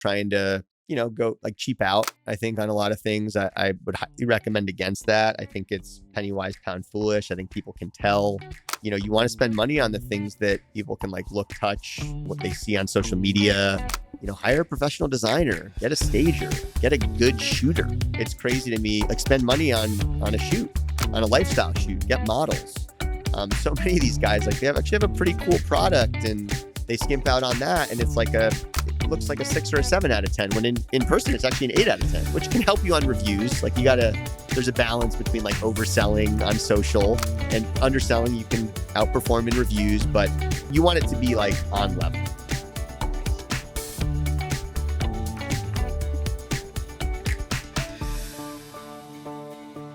trying to, go like cheap out, I think, on a lot of things. I would highly recommend against that. I think it's penny wise, pound foolish. I think people can tell, you want to spend money on the things that people can like look, touch, what they see on social media. Hire a professional designer, get a stager, get a good shooter. It's crazy to me, like spend money on a shoot, on a lifestyle shoot, get models. So many of these guys, like they actually have a pretty cool product and they skimp out on that. And it's like it looks like a 6 or a 7 out of 10 when in person, it's actually an 8 out of 10, which can help you on reviews. Like there's a balance between like overselling on social and underselling. You can outperform in reviews, but you want it to be like on level.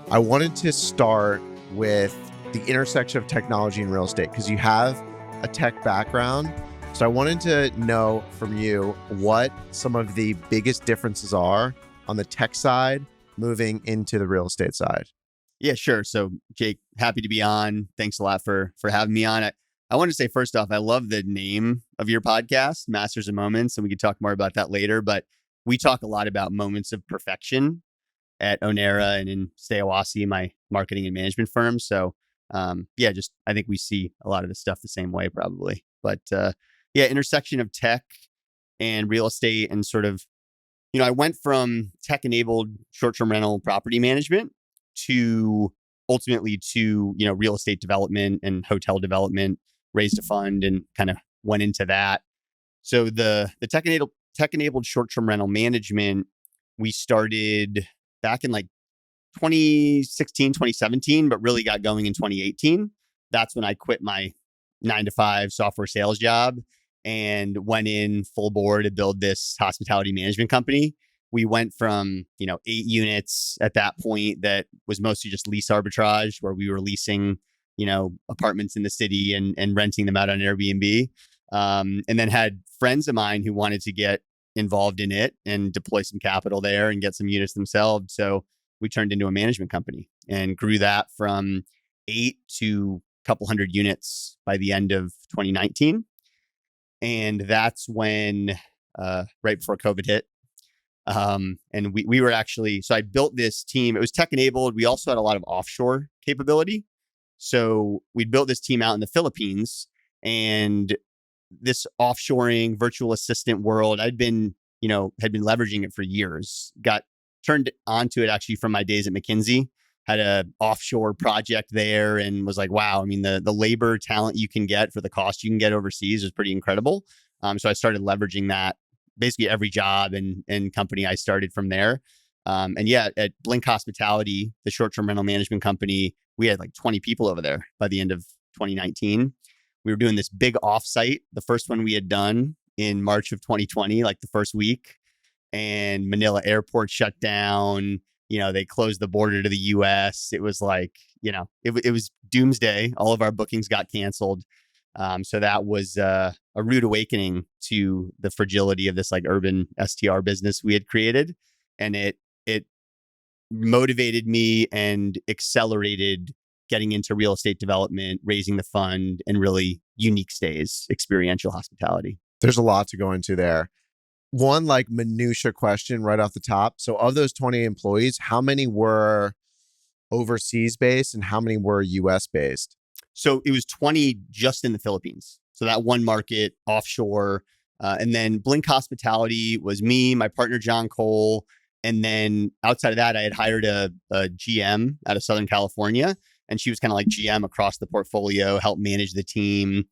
I wanted to start with the intersection of technology and real estate because you have a tech background. So I wanted to know from you what some of the biggest differences are on the tech side moving into the real estate side. Yeah, sure. So Jake, happy to be on. Thanks a lot for having me on. I want to say first off, I love the name of your podcast, Masters of Moments, and we could talk more about that later. But we talk a lot about moments of perfection at Onera and in StayOasi, my marketing and management firm. So I think we see a lot of this stuff the same way probably. But intersection of tech and real estate and sort of, I went from tech-enabled short-term rental property management to ultimately to, real estate development and hotel development, raised a fund and kind of went into that. So the tech-enabled short-term rental management, we started back in like 2016, 2017, but really got going in 2018. That's when I quit my 9-to-5 software sales job and went in full bore to build this hospitality management company. We went from, 8 units at that point that was mostly just lease arbitrage where we were leasing, apartments in the city and renting them out on Airbnb. And then had friends of mine who wanted to get involved in it and deploy some capital there and get some units themselves. So we turned into a management company and grew that from 8 to a couple hundred units by the end of 2019. And that's when, right before COVID hit. And we were actually, so I built this team. It was tech enabled. We also had a lot of offshore capability. So we built this team out in the Philippines, and this offshoring virtual assistant world, had been leveraging it for years. Got turned onto it actually from my days at McKinsey. Had a offshore project there and was like, wow, I mean, the labor talent you can get for the cost you can get overseas is pretty incredible. So I started leveraging that basically every job and company I started from there. At Blink Hospitality, the short-term rental management company, we had like 20 people over there by the end of 2019. We were doing this big offsite, the first one we had done in March of 2020, like the first week, and Manila airport shut down. They closed the border to the US. It was like, it was doomsday. All of our bookings got canceled. So that was a rude awakening to the fragility of this like urban STR business we had created. And it motivated me and accelerated getting into real estate development, raising the fund, and really unique stays, experiential hospitality. There's a lot to go into there. One like minutia question right off the top. So of those 20 employees, how many were overseas based and how many were US based? So it was 20 just in the Philippines. So that one market offshore. And then Blink Hospitality was me, my partner, John Cole. And then outside of that, I had hired a GM out of Southern California. And she was kind of like GM across the portfolio, helped manage the team.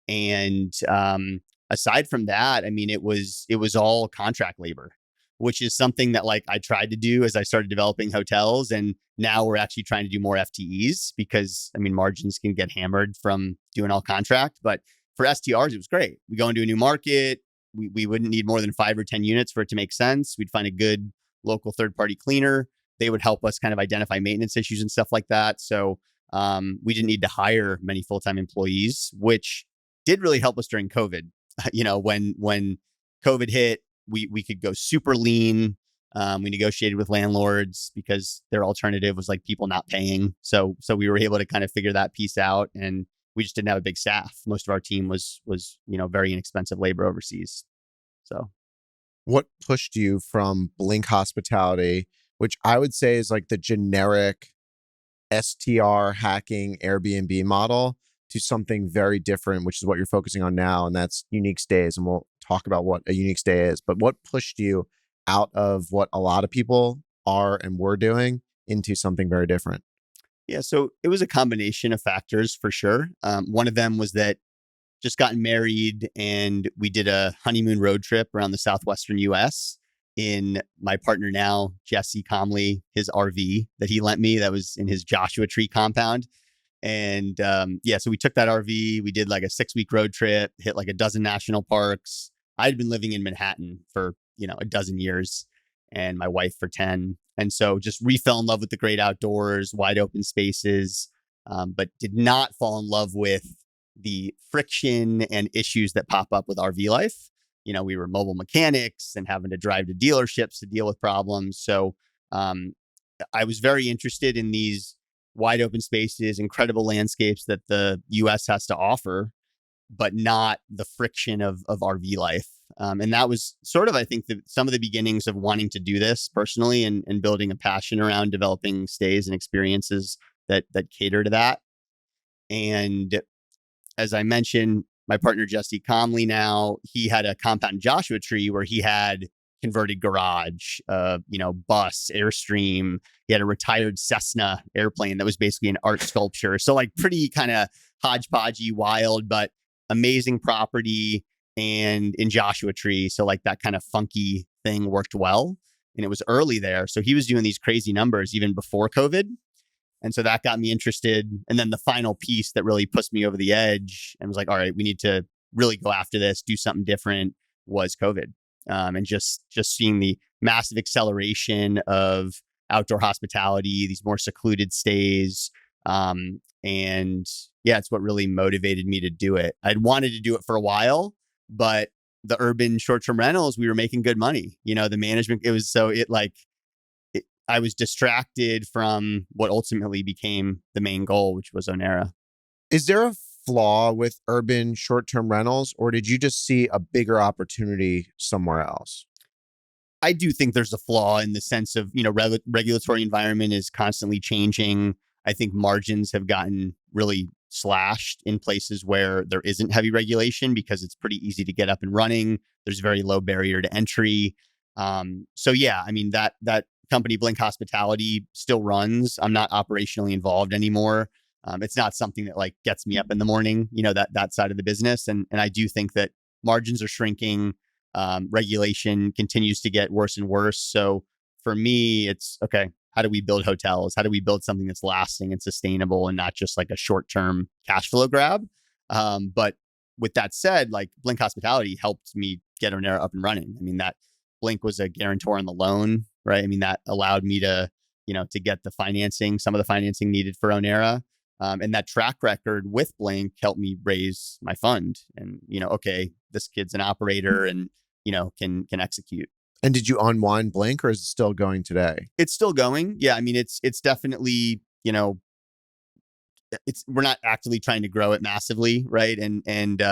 And aside from that, I mean, it was all contract labor, which is something that like I tried to do as I started developing hotels. And now we're actually trying to do more FTEs because, I mean, margins can get hammered from doing all contract. But for STRs, it was great. We go into a new market. We wouldn't need more than 5 or 10 units for it to make sense. We'd find a good local third-party cleaner. They would help us kind of identify maintenance issues and stuff like that. So we didn't need to hire many full-time employees, which did really help us during COVID. When COVID hit, we could go super lean. We negotiated with landlords because their alternative was like people not paying. So we were able to kind of figure that piece out, and we just didn't have a big staff. Most of our team was very inexpensive labor overseas. So What pushed you from Blink Hospitality, which I would say is like the generic STR hacking Airbnb model, to something very different, which is what you're focusing on now, and that's unique stays. And we'll talk about what a unique stay is. But what pushed you out of what a lot of people are and were doing into something very different? Yeah, so it was a combination of factors for sure. One of them was that just gotten married and we did a honeymoon road trip around the southwestern US in my partner now, Jesse Comley, his RV that he lent me that was in his Joshua Tree compound. And yeah, so we took that RV, we did like a 6-week road trip, hit like a dozen national parks. I'd been living in Manhattan for, a dozen years and my wife for 10. And so just refell in love with the great outdoors, wide open spaces, but did not fall in love with the friction and issues that pop up with RV life. We were mobile mechanics and having to drive to dealerships to deal with problems. So I was very interested in these wide open spaces, incredible landscapes that the US has to offer, but not the friction of RV life. And that was sort of, I think, some of the beginnings of wanting to do this personally and building a passion around developing stays and experiences that cater to that. And as I mentioned, my partner, Jesse Comley, now, he had a compound in Joshua Tree where he had converted garage, bus, Airstream. He had a retired Cessna airplane that was basically an art sculpture. So like pretty kind of hodgepodgey, wild, but amazing property and in Joshua Tree. So like that kind of funky thing worked well. And it was early there. So he was doing these crazy numbers even before COVID. And so that got me interested. And then the final piece that really pushed me over the edge and was like, all right, we need to really go after this, do something different, was COVID. And just seeing the massive acceleration of outdoor hospitality, these more secluded stays. And yeah, it's what really motivated me to do it. I'd wanted to do it for a while, but the urban short-term rentals, we were making good money. The management, I was distracted from what ultimately became the main goal, which was Onera. Is there a flaw with urban short-term rentals, or did you just see a bigger opportunity somewhere else? I do think there's a flaw in the sense of, regulatory environment is constantly changing. I think margins have gotten really slashed in places where there isn't heavy regulation because it's pretty easy to get up and running. There's very low barrier to entry. So yeah, I mean, that company, Blink Hospitality, still runs. I'm not operationally involved anymore. It's not something that like gets me up in the morning, that side of the business. And I do think that margins are shrinking. Regulation continues to get worse and worse. So for me, it's okay. How do we build hotels? How do we build something that's lasting and sustainable and not just like a short-term cash flow grab? But with that said, like Blink Hospitality helped me get Onera up and running. I mean, that Blink was a guarantor on the loan, right? I mean, that allowed me to, to get the financing, some of the financing needed for Onera. And that track record with Blink helped me raise my fund and, okay, this kid's an operator and, can execute. And did you unwind Blink, or is it still going today? It's still going. Yeah. I mean, it's definitely, we're not actively trying to grow it massively. Right. And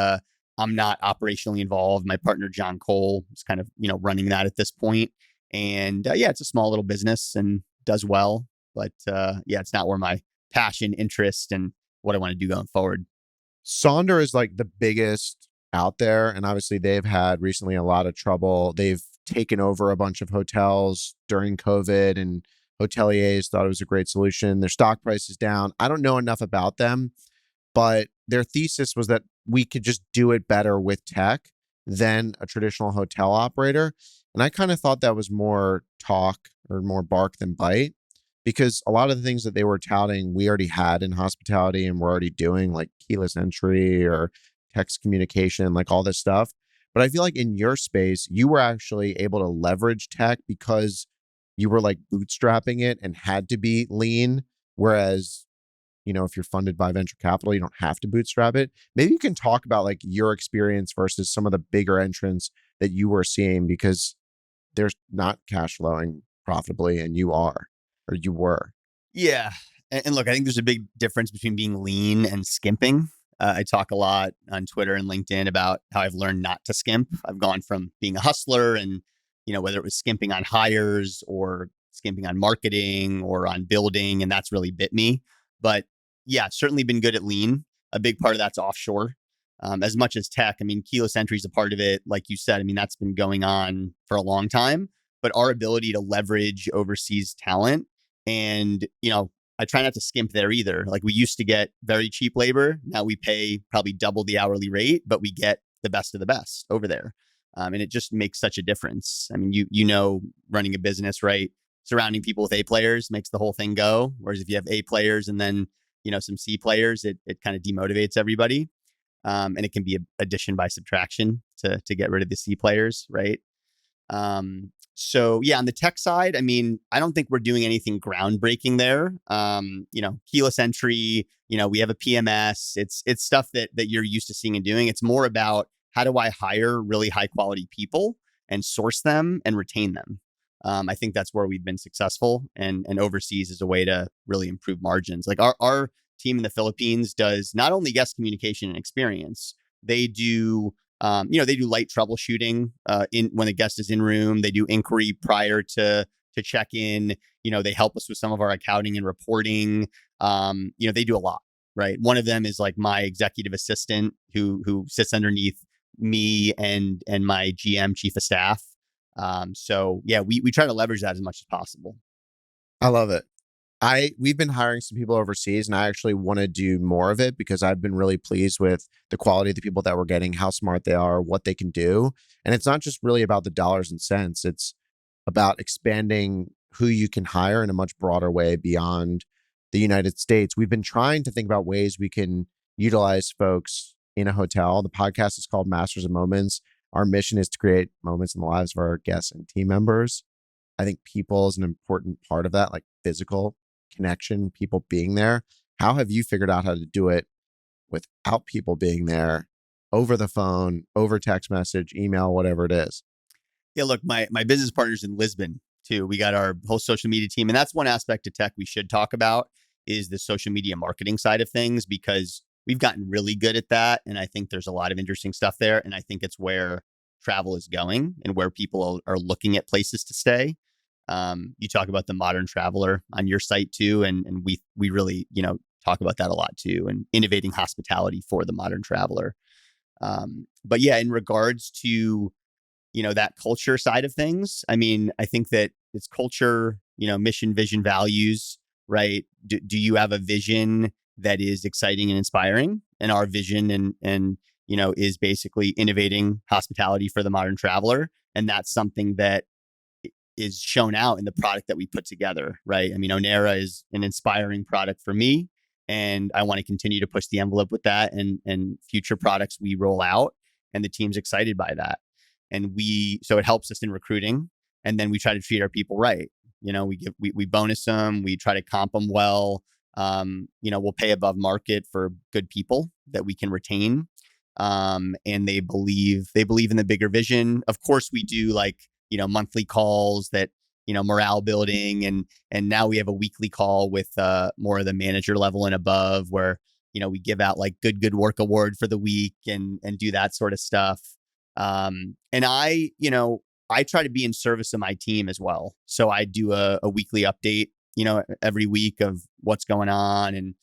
I'm not operationally involved. My partner, John Cole, is kind of, running that at this point. And yeah, it's a small little business and does well, but yeah, it's not where my passion, interest, and what I want to do going forward. Sonder is like the biggest out there. And obviously they've had recently a lot of trouble. They've taken over a bunch of hotels during COVID, and hoteliers thought it was a great solution. Their stock price is down. I don't know enough about them, but their thesis was that we could just do it better with tech than a traditional hotel operator. And I kind of thought that was more talk or more bark than bite, because a lot of the things that they were touting, we already had in hospitality and we're already doing, like keyless entry or text communication, like all this stuff. But I feel like in your space, you were actually able to leverage tech because you were like bootstrapping it and had to be lean. Whereas, if you're funded by venture capital, you don't have to bootstrap it. Maybe you can talk about like your experience versus some of the bigger entrants that you were seeing, because they're not cash flowing profitably and you are, or you were. Yeah. And look, I think there's a big difference between being lean and skimping. I talk a lot on Twitter and LinkedIn about how I've learned not to skimp. I've gone from being a hustler and whether it was skimping on hires or skimping on marketing or on building, and that's really bit me. But yeah, certainly been good at lean. A big part of that's offshore. As much as tech, I mean, keyless entry is a part of it. Like you said, I mean, that's been going on for a long time. But our ability to leverage overseas talent, and I try not to skimp there either. Like, we used to get very cheap labor. Now we pay probably double the hourly rate, but we get the best of the best over there. And it just makes such a difference. I mean, running a business, right? Surrounding people with A players makes the whole thing go. Whereas if you have A players and then, some C players, it kind of demotivates everybody. And it can be addition by subtraction to get rid of the C players, right? So yeah, on the tech side, I mean, I don't think we're doing anything groundbreaking there. Keyless entry, we have a PMS. It's stuff that you're used to seeing and doing. It's more about, how do I hire really high quality people and source them and retain them? I think that's where we've been successful, and overseas is a way to really improve margins. Like, our team in the Philippines does not only guest communication and experience, they do they do light troubleshooting when the guest is in room. They do inquiry prior to check in. They help us with some of our accounting and reporting. They do a lot, right? One of them is like my executive assistant who sits underneath me and my GM, chief of staff. So yeah, we try to leverage that as much as possible. I love it. We've been hiring some people overseas, and I actually want to do more of it because I've been really pleased with the quality of the people that we're getting, how smart they are, what they can do. And it's not just really about the dollars and cents. It's about expanding who you can hire in a much broader way beyond the United States. We've been trying to think about ways we can utilize folks in a hotel. The podcast is called Masters of Moments. Our mission is to create moments in the lives of our guests and team members. I think people is an important part of that, like physical connection, people being there. How have you figured out how to do it without people being there, over the phone, over text message, email, whatever it is? Yeah, look, my business partner's in Lisbon too. We got our whole social media team, and that's one aspect of tech we should talk about, is the social media marketing side of things, because we've gotten really good at that. And I think there's a lot of interesting stuff there. And I think it's where travel is going and where people are looking at places to stay. You talk about the modern traveler on your site too. And we really, talk about that a lot too, and innovating hospitality for the modern traveler. But yeah, in regards to, that culture side of things, I mean, I think that it's culture, mission, vision, values, right? Do you have a vision that is exciting and inspiring? And our vision and is basically innovating hospitality for the modern traveler. And that's something that is shown out in the product that we put together, right? I mean, Onera is an inspiring product for me, and I want to continue to push the envelope with that and future products we roll out, and the team's excited by that. And so it helps us in recruiting, and then we try to treat our people right. We bonus them, we try to comp them well. We'll pay above market for good people that we can retain. And they believe in the bigger vision. Of course, we do monthly calls that, morale building. And now we have a weekly call with more of the manager level and above, where, we give out like good work award for the week and do that sort of stuff. And I try to be in service of my team as well. So I do a weekly update, every week of what's going on, and,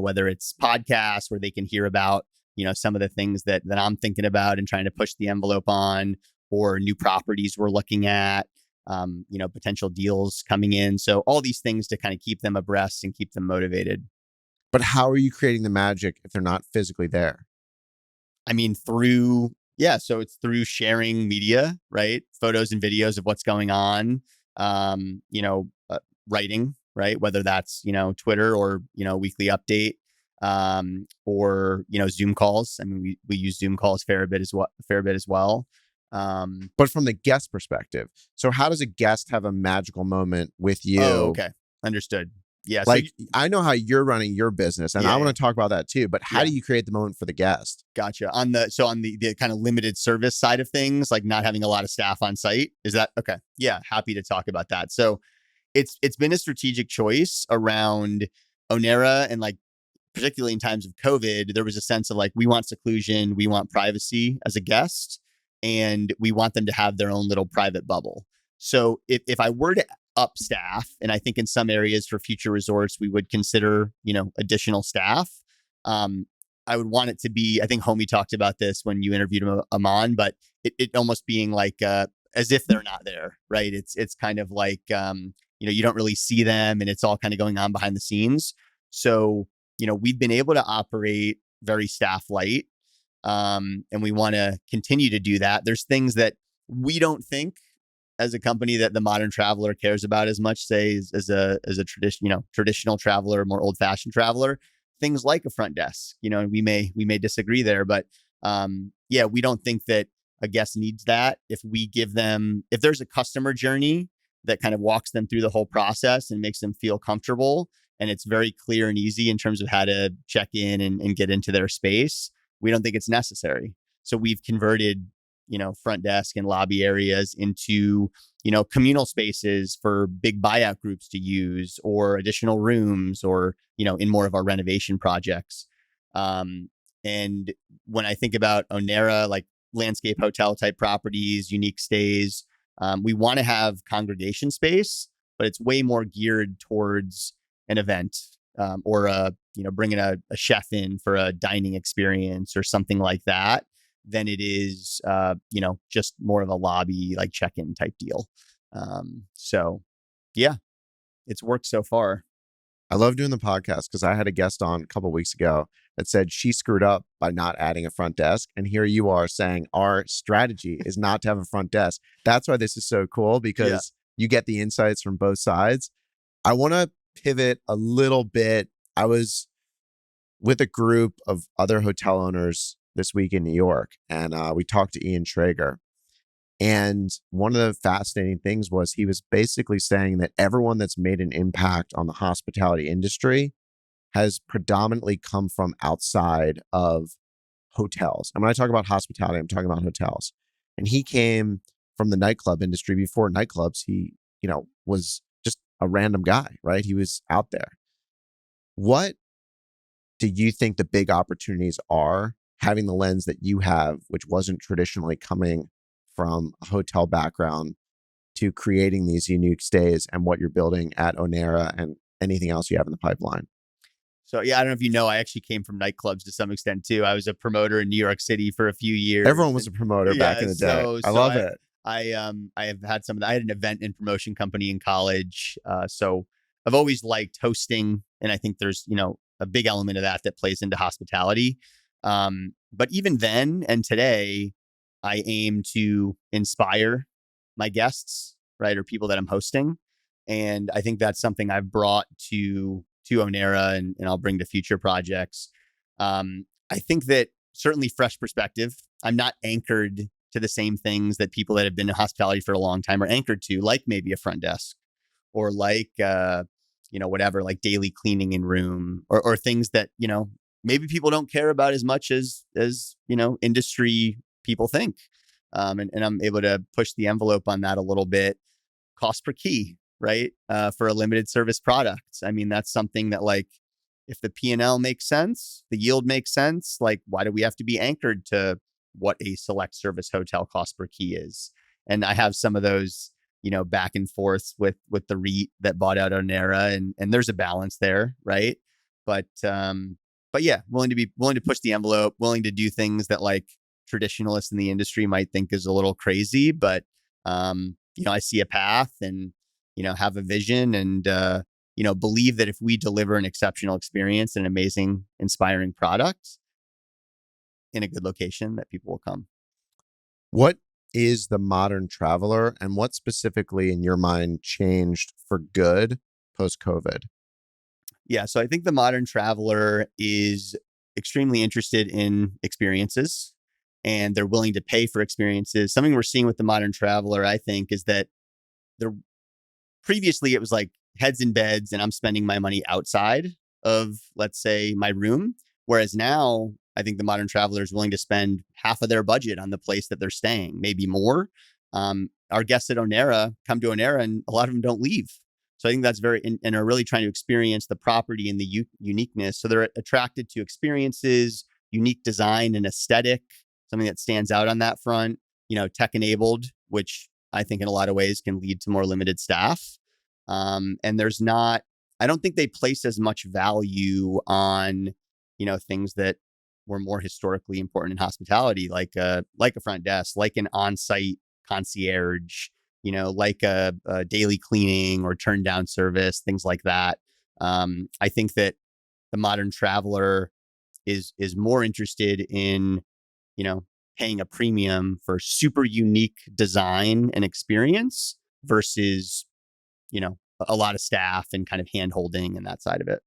whether it's podcasts where they can hear about, some of the things that I'm thinking about and trying to push the envelope on, or new properties we're looking at, potential deals coming in. So all these things to kind of keep them abreast and keep them motivated. But how are you creating the magic if they're not physically there? I mean, so it's through sharing media, right? Photos and videos of what's going on, writing, right? Whether that's, Twitter or, weekly update, or, Zoom calls. I mean, we use Zoom calls a fair bit as well. But from the guest perspective, so how does a guest have a magical moment with you? Oh, okay. Understood. Yeah. Like, I know how you're running your business, and I want to talk about that too, but how do you create the moment for the guest? Gotcha. On the kind of limited service side of things, like not having a lot of staff on site, is that okay? Yeah. Happy to talk about that. So it's been a strategic choice around Onera, and particularly in times of COVID, there was a sense of we want seclusion, we want privacy as a guest. and we want them to have their own little private bubble. So if I were to up staff, and I think in some areas for future resorts, we would consider, additional staff. I would want it to be, I think Homie talked about this when you interviewed him, Aman, but it almost being like, as if they're not there, right? It's kind of like, you don't really see them and it's all kind of going on behind the scenes. So, we've been able to operate very staff light. And we want to continue to do that. There's things that we don't think as a company that the modern traveler cares about as much, say, as a traditional traveler, more old fashioned traveler. Things like a front desk, and we may disagree there, but we don't think that a guest needs that. If there's a customer journey that kind of walks them through the whole process and makes them feel comfortable, and it's very clear and easy in terms of how to check in and get into their space, we don't think it's necessary. So we've converted, front desk and lobby areas into, communal spaces for big buyout groups to use, or additional rooms, or, in more of our renovation projects. And when I think about Onera, like landscape hotel type properties, unique stays, we want to have congregation space, but it's way more geared towards an event, or bringing a chef in for a dining experience or something like that, than it is, just more of a lobby, like check-in type deal. So yeah, it's worked so far. I love doing the podcast because I had a guest on a couple of weeks ago that said she screwed up by not adding a front desk. And here you are saying our strategy is not to have a front desk. That's why this is so cool, because you get the insights from both sides. I want to pivot a little bit. I was with a group of other hotel owners this week in New York, and we talked to Ian Traeger. And one of the fascinating things was he was basically saying that everyone that's made an impact on the hospitality industry has predominantly come from outside of hotels. And when I talk about hospitality, I'm talking about hotels. And he came from the nightclub industry. Before nightclubs, he, was just a random guy, right? He was out there. What do you think the big opportunities are, having the lens that you have, which wasn't traditionally coming from a hotel background, to creating these unique stays and what you're building at Onera and anything else you have in the pipeline? So I don't know if you know, I actually came from nightclubs to some extent too. I was a promoter in New York City for a few years. Everyone was a promoter back in the day. I love it. I have had I had an event and promotion company in college. So I've always liked hosting, and I think there's, a big element of that plays into hospitality. But even then and today, I aim to inspire my guests, right, or people that I'm hosting. And I think that's something I've brought to Onera, and I'll bring to future projects. I think that certainly fresh perspective. I'm not anchored to the same things that people that have been in hospitality for a long time are anchored to, like maybe a front desk, or like, whatever, like daily cleaning in room, or things that, maybe people don't care about as much as industry people think. And I'm able to push the envelope on that a little bit. Cost per key, right? For a limited service product. I mean, that's something that, like, if the P&L makes sense, the yield makes sense, like, why do we have to be anchored to what a select service hotel cost per key is? And I have some of those, back and forth with the REIT that bought out Onera, and there's a balance there, right? But yeah, willing to push the envelope, willing to do things that, like, traditionalists in the industry might think is a little crazy, but I see a path, and have a vision, and believe that if we deliver an exceptional experience and an amazing, inspiring product in a good location, that people will come. What is the modern traveler, and what specifically in your mind changed for good post-COVID? Yeah, so I think the modern traveler is extremely interested in experiences, and they're willing to pay for experiences. Something we're seeing with the modern traveler, I think, is that previously it was like heads in beds and I'm spending my money outside of, let's say, my room. Whereas now I think the modern traveler is willing to spend half of their budget on the place that they're staying, maybe more. Our guests at Onera come to Onera, and a lot of them don't leave. So I think that's and are really trying to experience the property and the uniqueness. So they're attracted to experiences, unique design and aesthetic, something that stands out on that front. tech enabled, which I think in a lot of ways can lead to more limited staff. And I don't think they place as much value on, things that were more historically important in hospitality, like a front desk, like an on-site concierge, like a daily cleaning or turn down service, things like that. I think that the modern traveler is more interested in, paying a premium for super unique design and experience versus, a lot of staff and kind of hand holding and that side of it.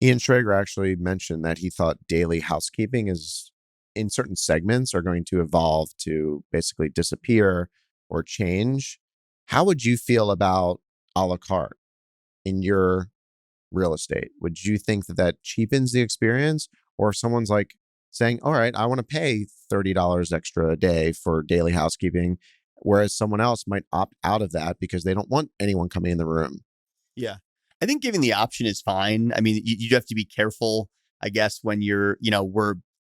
Ian Schrager actually mentioned that he thought daily housekeeping is in certain segments are going to evolve to basically disappear or change. How would you feel about a la carte in your real estate? Would you think that that cheapens the experience? Or if someone's like saying, all right, I want to pay $30 extra a day for daily housekeeping, whereas someone else might opt out of that because they don't want anyone coming in the room? Yeah. I think giving the option is fine. I mean, you have to be careful, I guess, when you're,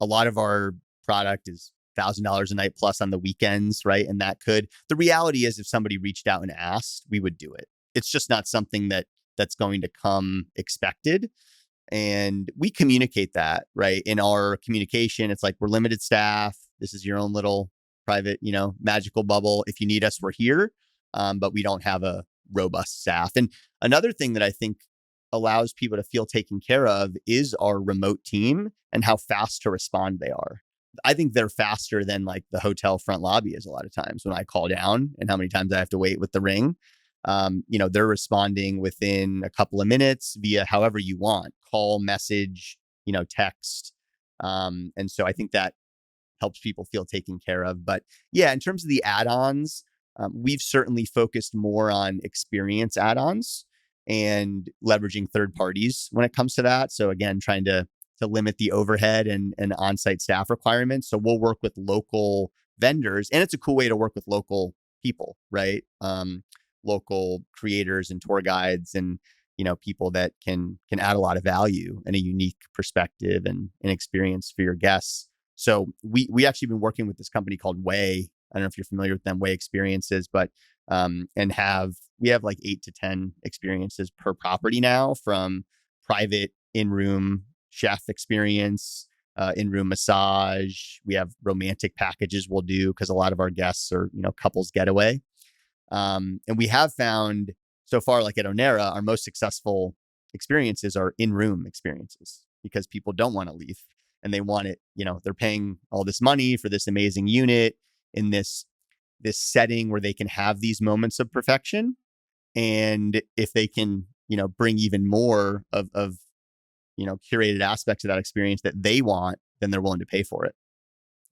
a lot of our product is $1,000 a night plus on the weekends, right? And the reality is if somebody reached out and asked, we would do it. It's just not something that's going to come expected. And we communicate that, right? In our communication, it's like, we're limited staff. This is your own little private, magical bubble. If you need us, we're here. But we don't have a robust staff. And another thing that I think allows people to feel taken care of is our remote team and how fast to respond they are. I think they're faster than like the hotel front lobby is a lot of times when I call down and how many times I have to wait with the ring. They're responding within a couple of minutes via however you want, call, message, text. And so I think that helps people feel taken care of. But yeah, in terms of the add-ons, we've certainly focused more on experience add-ons and leveraging third parties when it comes to that. So again, trying to limit the overhead and on-site staff requirements. So we'll work with local vendors, and it's a cool way to work with local people, right? Local creators and tour guides and, people that can add a lot of value and a unique perspective and experience for your guests. So we actually been working with this company called Way. I don't know if you're familiar with them, Way Experiences, but we have like 8 to 10 experiences per property now, from private in-room chef experience, in-room massage. We have romantic packages we'll do because a lot of our guests are, couples getaway. And we have found so far, like at Onera, our most successful experiences are in-room experiences because people don't want to leave and they want it. They're paying all this money for this amazing unit in this setting where they can have these moments of perfection. And if they can, bring even more of curated aspects of that experience that they want, then they're willing to pay for it.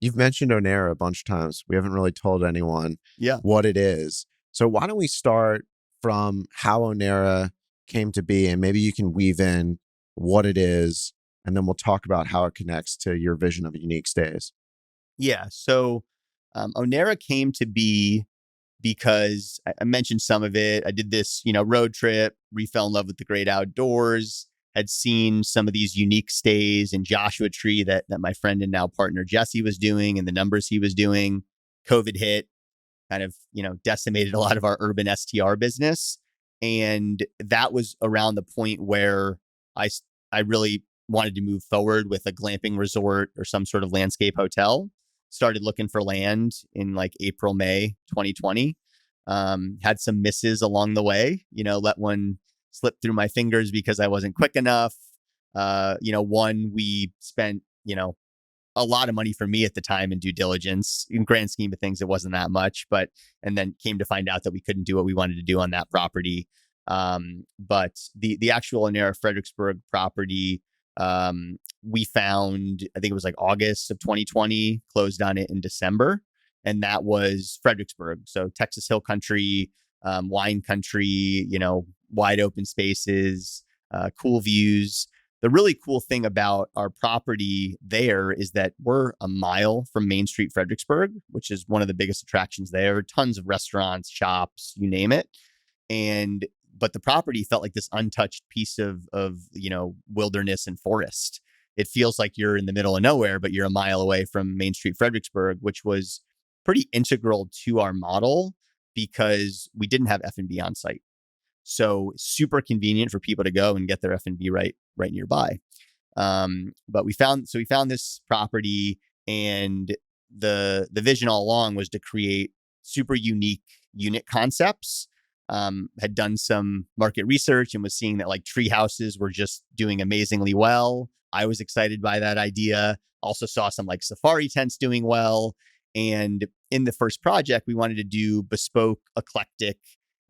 You've mentioned Onera a bunch of times. We haven't really told anyone what it is. So why don't we start from how Onera came to be, and maybe you can weave in what it is, and then we'll talk about how it connects to your vision of unique stays. Yeah. So Onera came to be because I mentioned some of it. I did this, road trip, fell in love with the great outdoors, had seen some of these unique stays in Joshua Tree that my friend and now partner Jesse was doing and the numbers he was doing. COVID hit, kind of, decimated a lot of our urban STR business. And that was around the point where I really wanted to move forward with a glamping resort or some sort of landscape hotel. Started looking for land in like April, May 2020. Had some misses along the way, let one slip through my fingers because I wasn't quick enough. One, we spent, a lot of money for me at the time in due diligence. In grand scheme of things, it wasn't that much, and then came to find out that we couldn't do what we wanted to do on that property. But the actual Onera Fredericksburg property, we found, I think it was like August of 2020, closed on it in December. And that was Fredericksburg. So Texas Hill Country, wine country, wide open spaces, cool views. The really cool thing about our property there is that we're a mile from Main Street, Fredericksburg, which is one of the biggest attractions there. Tons of restaurants, shops, you name it. But the property felt like this untouched piece of wilderness and forest. It feels like you're in the middle of nowhere, but you're a mile away from Main Street, Fredericksburg, which was pretty integral to our model because we didn't have F&B on site. So super convenient for people to go and get their F&B right nearby. But we found this property, and the vision all along was to create super unique unit concepts. Had done some market research and was seeing that like tree houses were just doing amazingly well. I was excited by that idea. Also saw some like safari tents doing well. And in the first project, we wanted to do bespoke, eclectic,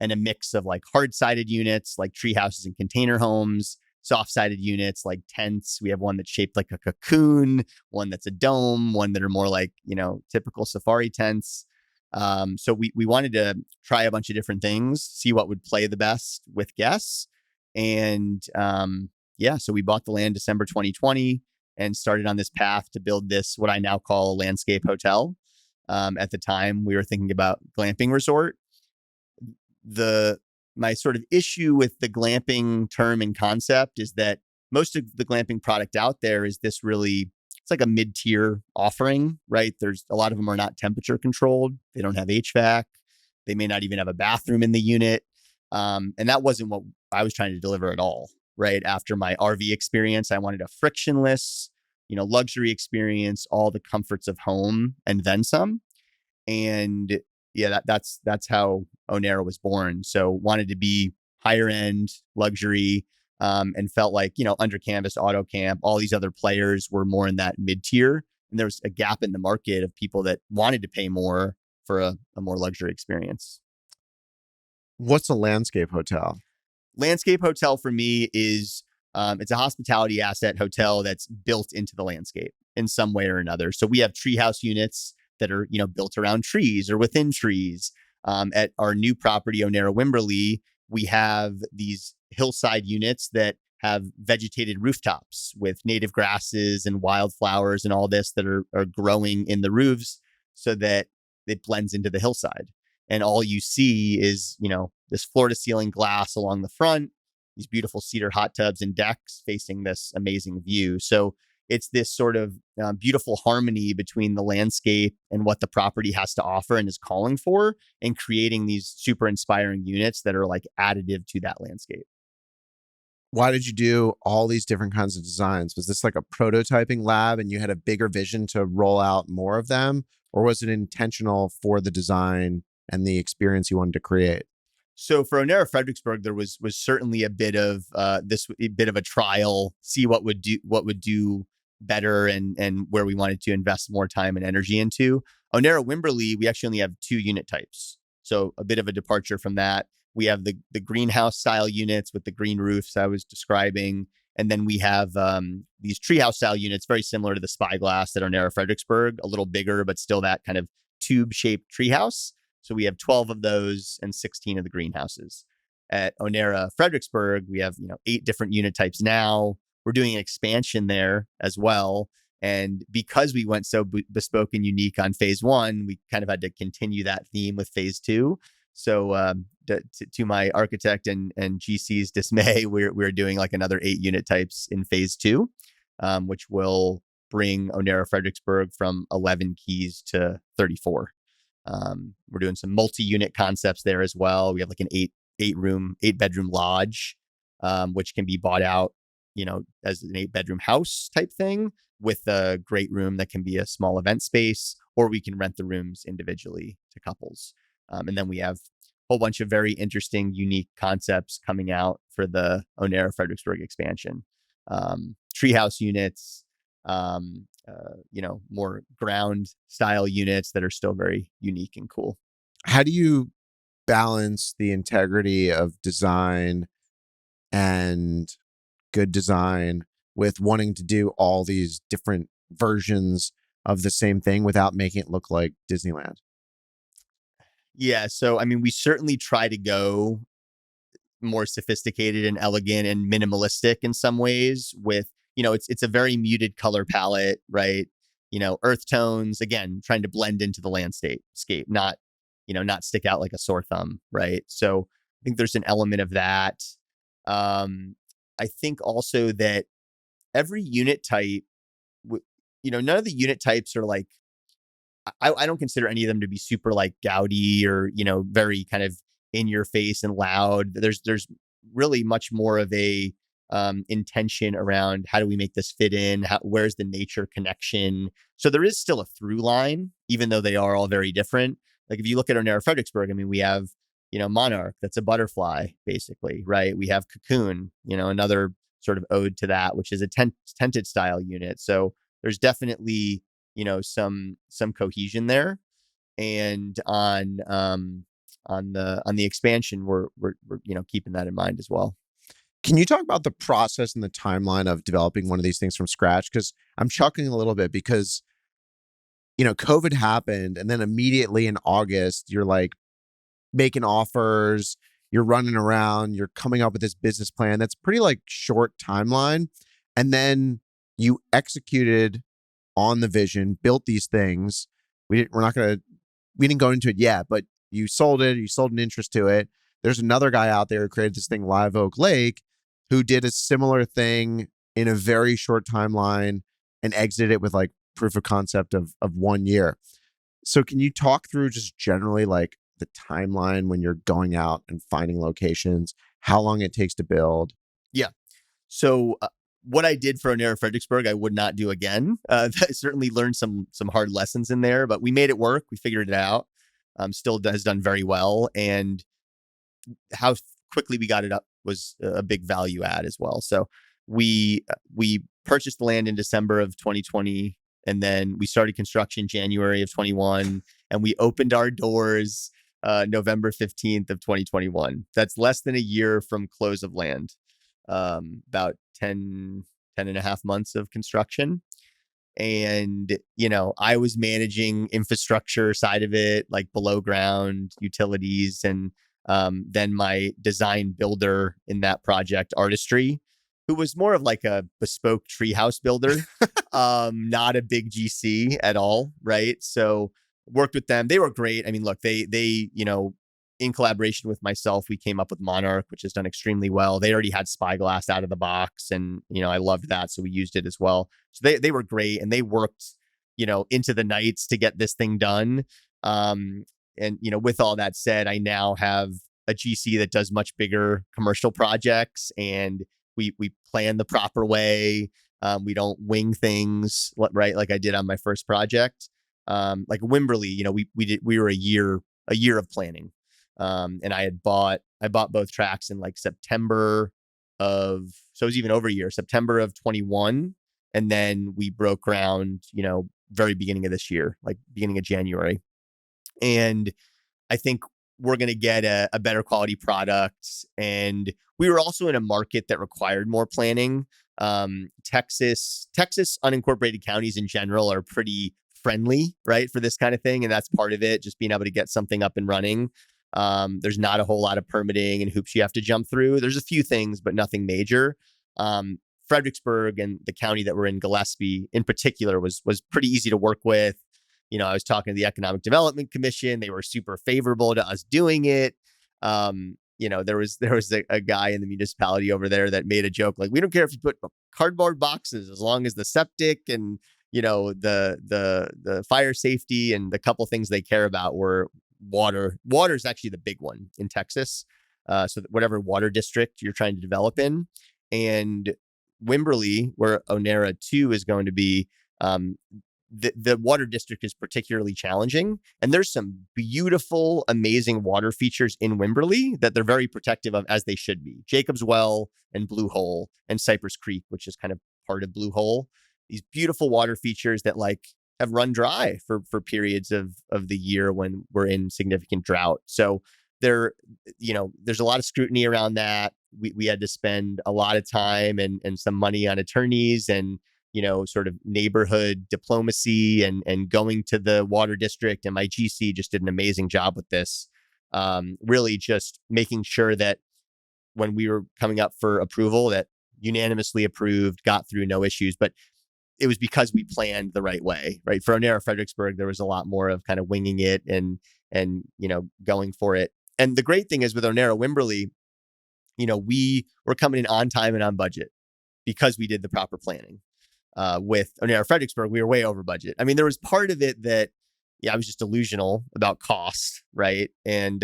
and a mix of like hard-sided units, like tree houses and container homes, soft-sided units like tents. We have one that's shaped like a cocoon, one that's a dome, one that are more like, typical safari tents. So we wanted to try a bunch of different things, see what would play the best with guests. And so we bought the land December 2020 and started on this path to build this, what I now call a landscape hotel. At the time, we were thinking about glamping resort. My sort of issue with the glamping term and concept is that most of the glamping product out there is this really, it's like a mid-tier offering, right? There's a lot of them are not temperature controlled. They don't have HVAC. They may not even have a bathroom in the unit. And that wasn't what I was trying to deliver at all, right? After my RV experience, I wanted a frictionless, luxury experience, all the comforts of home and then some. And yeah, that's how Onera was born. So wanted to be higher end luxury, and felt like, Under Canvas, Auto Camp, all these other players were more in that mid tier. And there was a gap in the market of people that wanted to pay more for a more luxury experience. What's a landscape hotel? Landscape hotel for me is, it's a hospitality asset hotel that's built into the landscape in some way or another. So we have treehouse units that are, built around trees or within trees. At our new property, Onera Wimberley, we have these hillside units that have vegetated rooftops with native grasses and wildflowers and all this that are growing in the roofs so that it blends into the hillside. And all you see is, this floor to ceiling glass along the front, these beautiful cedar hot tubs and decks facing this amazing view. So it's this sort of beautiful harmony between the landscape and what the property has to offer and is calling for, and creating these super inspiring units that are like additive to that landscape. Why did you do all these different kinds of designs? Was this like a prototyping lab and you had a bigger vision to roll out more of them? Or was it intentional for the design and the experience you wanted to create? So for Onera Fredericksburg, there was certainly a bit of a trial, see what would do better and where we wanted to invest more time and energy into. Onera Wimberley, we actually only have 2 unit types. So a bit of a departure from that. We have the greenhouse style units with the green roofs I was describing. And then we have these treehouse style units, very similar to the Spyglass at Onera Fredericksburg, a little bigger, but still that kind of tube shaped treehouse. So we have 12 of those and 16 of the greenhouses. At Onera Fredericksburg, we have 8 different unit types now. We're doing an expansion there as well. And because we went so bespoke and unique on phase 1, we kind of had to continue that theme with phase 2. So to my architect and GC's dismay, we're doing like another 8 unit types in phase 2, which will bring Onera Fredericksburg from 11 keys to 34. We're doing some multi-unit concepts there as well. We have like an 8 bedroom lodge, which can be bought out, as an 8-bedroom house type thing with a great room that can be a small event space, or we can rent the rooms individually to couples. And then we have a whole bunch of very interesting, unique concepts coming out for the Onera Fredericksburg expansion. Treehouse units, more ground style units that are still very unique and cool. How do you balance the integrity of design and good design with wanting to do all these different versions of the same thing without making it look like Disneyland? Yeah. So, I mean, we certainly try to go more sophisticated and elegant and minimalistic in some ways with, it's a very muted color palette, right? Earth tones, again, trying to blend into the landscape, not stick out like a sore thumb, right? So I think there's an element of that. I think also that every unit type, none of the unit types are like I don't consider any of them to be super like gaudy or, very kind of in your face and loud. There's really much more of a intention around how do we make this fit in? Where's the nature connection? So there is still a through line, even though they are all very different. Like if you look at Onera Fredericksburg, I mean, we have, Monarch, that's a butterfly, basically, right? We have Cocoon, another sort of ode to that, which is a tented style unit. So there's definitely, some cohesion there. And on the expansion, we're keeping that in mind as well. Can you talk about the process and the timeline of developing one of these things from scratch? Because I'm chuckling a little bit because, COVID happened, and then immediately in August, you're like making offers, you're running around, you're coming up with this business plan. That's pretty like short timeline. And then you executed on the vision, built these things. We didn't go into it yet, but you sold it, you sold an interest to it. There's another guy out there who created this thing, Live Oak Lake, who did a similar thing in a very short timeline and exited it with like proof of concept of 1 year. So can you talk through just generally like the timeline when you're going out and finding locations, how long it takes to build? Yeah. So what I did for Onera Fredericksburg, I would not do again. I certainly learned some hard lessons in there, but we made it work. We figured it out. Still has done very well. And how quickly we got it up was a big value add as well. So we purchased the land in December of 2020, and then we started construction January of 21, and we opened our doors November 15th of 2021. That's less than a year from close of land. About 10 and a half months of construction. And, I was managing infrastructure side of it, like below ground utilities. And then my design builder in that project, Artistry, who was more of like a bespoke treehouse builder, not a big GC at all. Right. So worked with them. They were great. I mean, look, they, in collaboration with myself, we came up with Monarch, which has done extremely well. They already had Spyglass out of the box, and I loved that, so we used it as well. So they were great, and they worked into the nights to get this thing done. And with all that said, I now have a GC that does much bigger commercial projects, and we plan the proper way. We don't wing things, right, like I did on my first project. Like Wimberley, we were a year of planning. And I bought both tracks in like September so it was even over a year, September of 21. And then we broke ground, very beginning of this year, like beginning of January. And I think we're going to get a better quality product. And we were also in a market that required more planning. Texas unincorporated counties in general are pretty friendly, right, for this kind of thing. And that's part of it, just being able to get something up and running. There's not a whole lot of permitting and hoops you have to jump through. There's a few things, but nothing major. Fredericksburg and the county that we're in, Gillespie in particular, was pretty easy to work with. I was talking to the Economic Development Commission. They were super favorable to us doing it. There was a guy in the municipality over there that made a joke like, we don't care if you put cardboard boxes as long as the septic and the fire safety and the couple things they care about were water. Water is actually the big one in Texas. So whatever water district you're trying to develop in, and Wimberley, where Onera 2 is going to be, the water district is particularly challenging. And there's some beautiful, amazing water features in Wimberley that they're very protective of, as they should be. Jacob's Well and Blue Hole and Cypress Creek, which is kind of part of Blue Hole. These beautiful water features that like have run dry for periods of the year when we're in significant drought. So there's a lot of scrutiny around that. We had to spend a lot of time and some money on attorneys and, sort of neighborhood diplomacy and going to the water district. And my GC just did an amazing job with this. Really just making sure that when we were coming up for approval, that unanimously approved, got through, no issues. But it was because we planned the right way, right? For Onera Fredericksburg, there was a lot more of kind of winging it and going for it. And the great thing is with Onera Wimberley, we were coming in on time and on budget because we did the proper planning. With Onera Fredericksburg, we were way over budget. I mean, there was part of it that I was just delusional about cost, right? And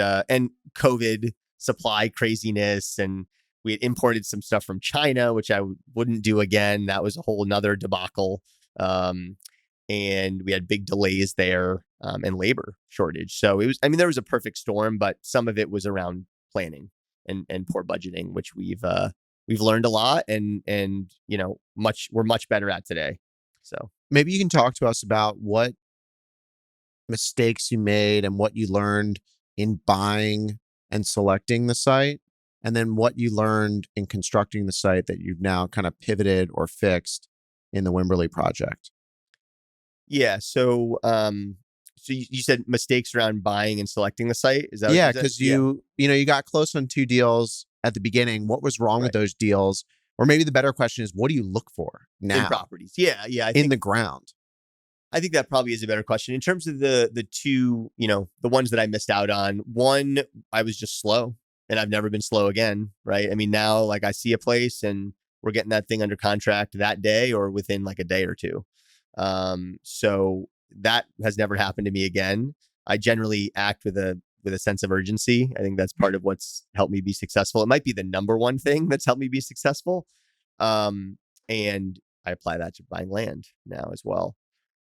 COVID supply craziness, and we had imported some stuff from China, which I wouldn't do again. That was a whole nother debacle. And we had big delays there, and labor shortage. So it was, I mean, there was a perfect storm, but some of it was around planning and poor budgeting, which we've learned a lot, and we're much better at today. So maybe you can talk to us about what mistakes you made and what you learned in buying and selecting the site, and then what you learned in constructing the site that you've now kind of pivoted or fixed in the Wimberley project. Yeah. So you said mistakes around buying and selecting the site. Is that what you said? Because you got close on 2 deals at the beginning. What was wrong with those deals? Or maybe the better question is, what do you look for now in properties? Yeah. I in think the ground? I think that probably is a better question. In terms of the two, the ones that I missed out on, one, I was just slow, and I've never been slow again, right? I mean, now, like, I see a place and we're getting that thing under contract that day or within like a day or two. So that has never happened to me again. I generally act with a sense of urgency. I think that's part of what's helped me be successful. It might be the number one thing that's helped me be successful. And I apply that to buying land now as well.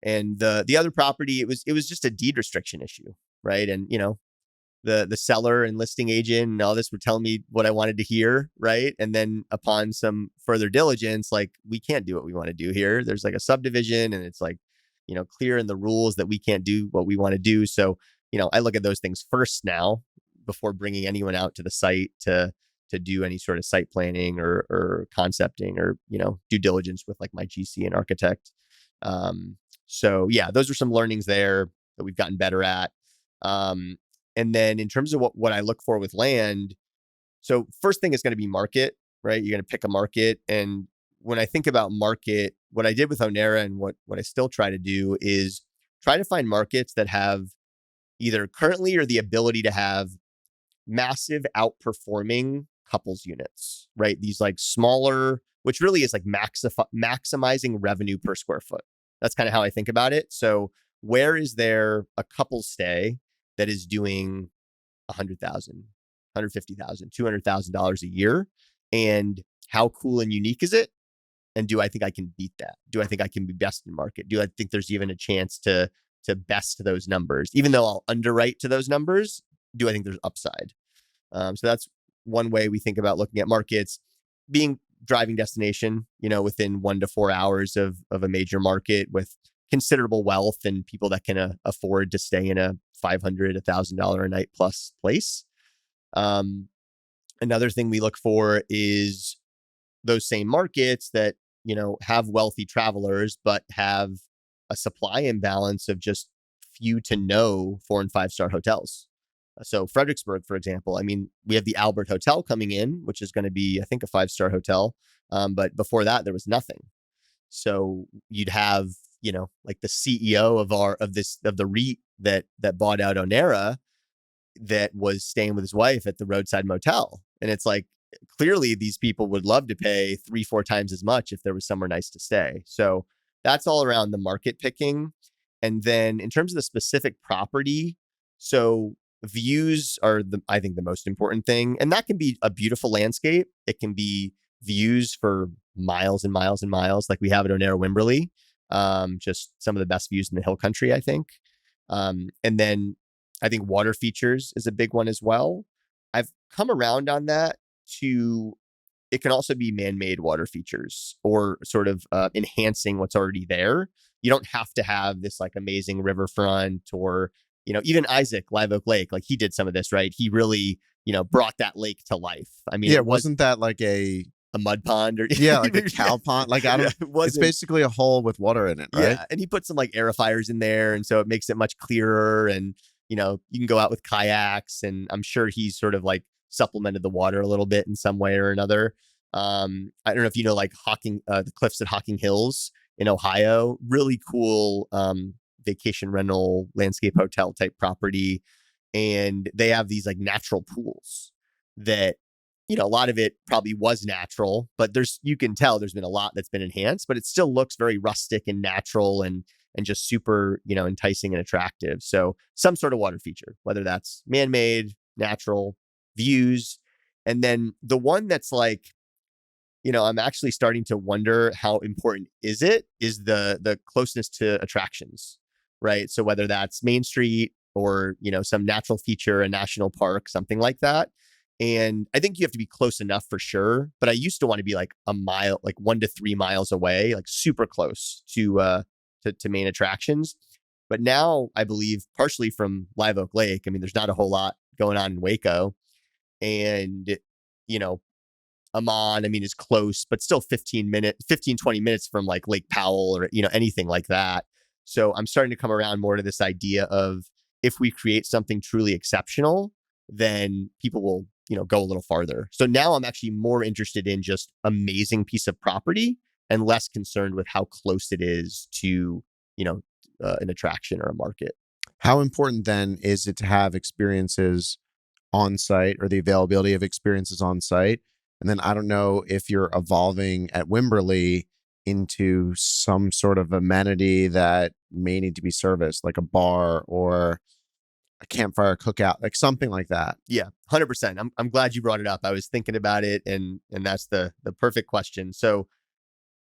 And the other property, it was just a deed restriction issue, right? And the seller and listing agent and all this were telling me what I wanted to hear, right? And then upon some further diligence, like, we can't do what we want to do here. There's like a subdivision, and it's like, clear in the rules that we can't do what we want to do. So, I look at those things first now before bringing anyone out to the site to do any sort of site planning or concepting or, due diligence with like my GC and architect. So yeah, those are some learnings there that we've gotten better at. And then in terms of what I look for with land, so first thing is going to be market, right? You're going to pick a market. And when I think about market, what I did with Onera and what I still try to do is try to find markets that have either currently or the ability to have massive outperforming couples units, right? These like smaller, which really is like maximizing revenue per square foot. That's kind of how I think about it. So where is there a couple stay that is doing $100,000, $150,000, $200,000 a year? And how cool and unique is it? And do I think I can beat that? Do I think I can be best in market? Do I think there's even a chance to best those numbers? Even though I'll underwrite to those numbers, do I think there's upside? So that's one way we think about looking at markets. Being driving destination, within 1 to 4 hours of a major market with considerable wealth and people that can afford to stay in a $500, $1,000 a night plus place. Another thing we look for is those same markets that, have wealthy travelers, but have a supply imbalance of just few to no 4 and 5-star hotels. So Fredericksburg, for example, I mean, we have the Albert Hotel coming in, which is going to be, I think, a 5-star hotel. But before that, there was nothing. So you'd have, like the CEO of the REIT that bought out Onera, that was staying with his wife at the roadside motel. And it's like, clearly these people would love to pay 3-4 times as much if there was somewhere nice to stay. So that's all around the market picking. And then in terms of the specific property, so views are I think the most important thing. And that can be a beautiful landscape. It can be views for miles and miles and miles, like we have at Onera Wimberley. Just some of the best views in the hill country, I think. And then I think water features is a big one as well. I've come around on that to, it can also be man-made water features or sort of enhancing what's already there. You don't have to have this like amazing riverfront or, even Isaac, Live Oak Lake, like he did some of this, right? He really, brought that lake to life. I mean, yeah, wasn't that like a mud pond or like a cow pond? Like, I don't, it's basically a hole with water in it, right? Yeah. And he put some like aerifiers in there. And so it makes it much clearer. And, you can go out with kayaks, and I'm sure he's sort of like supplemented the water a little bit in some way or another. I don't know if you know, like the cliffs at Hocking Hills in Ohio, really cool vacation rental landscape hotel type property. And they have these like natural pools that a lot of it probably was natural, but you can tell there's been a lot that's been enhanced, but it still looks very rustic and natural and just super, enticing and attractive. So some sort of water feature, whether that's man-made, natural, views. And then the one that's like, I'm actually starting to wonder how important is the closeness to attractions, right? So whether that's Main Street or, some natural feature, a national park, something like that. And I think you have to be close enough for sure. But I used to want to be like a mile, like 1 to 3 miles away, like super close to main attractions. But now I believe partially from Live Oak Lake, I mean, there's not a whole lot going on in Waco. And, you know, Amman, I mean, is close, but still 20 minutes from like Lake Powell or, anything like that. So I'm starting to come around more to this idea of if we create something truly exceptional, then people will, go a little farther. So now I'm actually more interested in just amazing piece of property and less concerned with how close it is to, an attraction or a market. How important then is it to have experiences on site or the availability of experiences on site? And then I don't know if you're evolving at Wimberley into some sort of amenity that may need to be serviced, like a bar or a campfire cookout, like something like that. Yeah, 100%. I'm glad you brought it up. I was thinking about it, and that's the perfect question. So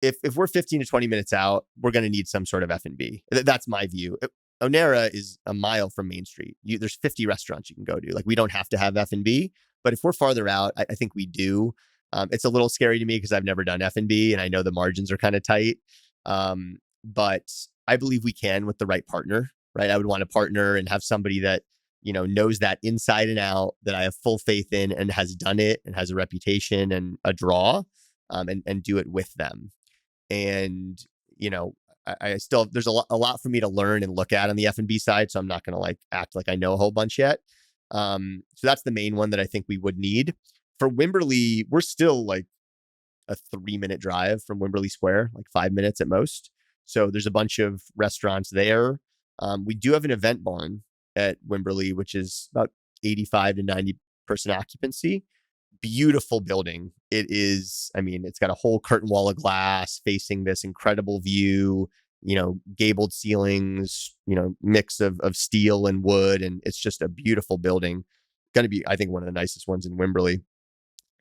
if we're 15 to 20 minutes out, we're going to need some sort of F&B. That's my view. Onera is a mile from Main Street. There's 50 restaurants you can go to. Like, we don't have to have F&B, but if we're farther out, I think we do. It's a little scary to me because I've never done F&B and I know the margins are kind of tight. But I believe we can with the right partner, right? I would want to partner and have somebody that, knows that inside and out, that I have full faith in and has done it and has a reputation and a draw, and do it with them. And, I still, there's a lot for me to learn and look at on the F&B side. So I'm not going to like act like I know a whole bunch yet. So that's the main one that I think we would need. For Wimberley, we're still like a 3-minute drive from Wimberley Square, like 5 minutes at most. So there's a bunch of restaurants there. We do have an event barn at Wimberley, which is about 85 to 90 person occupancy. Beautiful building. It is, I mean, it's got a whole curtain wall of glass facing this incredible view, gabled ceilings, mix of steel and wood. And it's just a beautiful building. Going to be, I think, one of the nicest ones in Wimberley.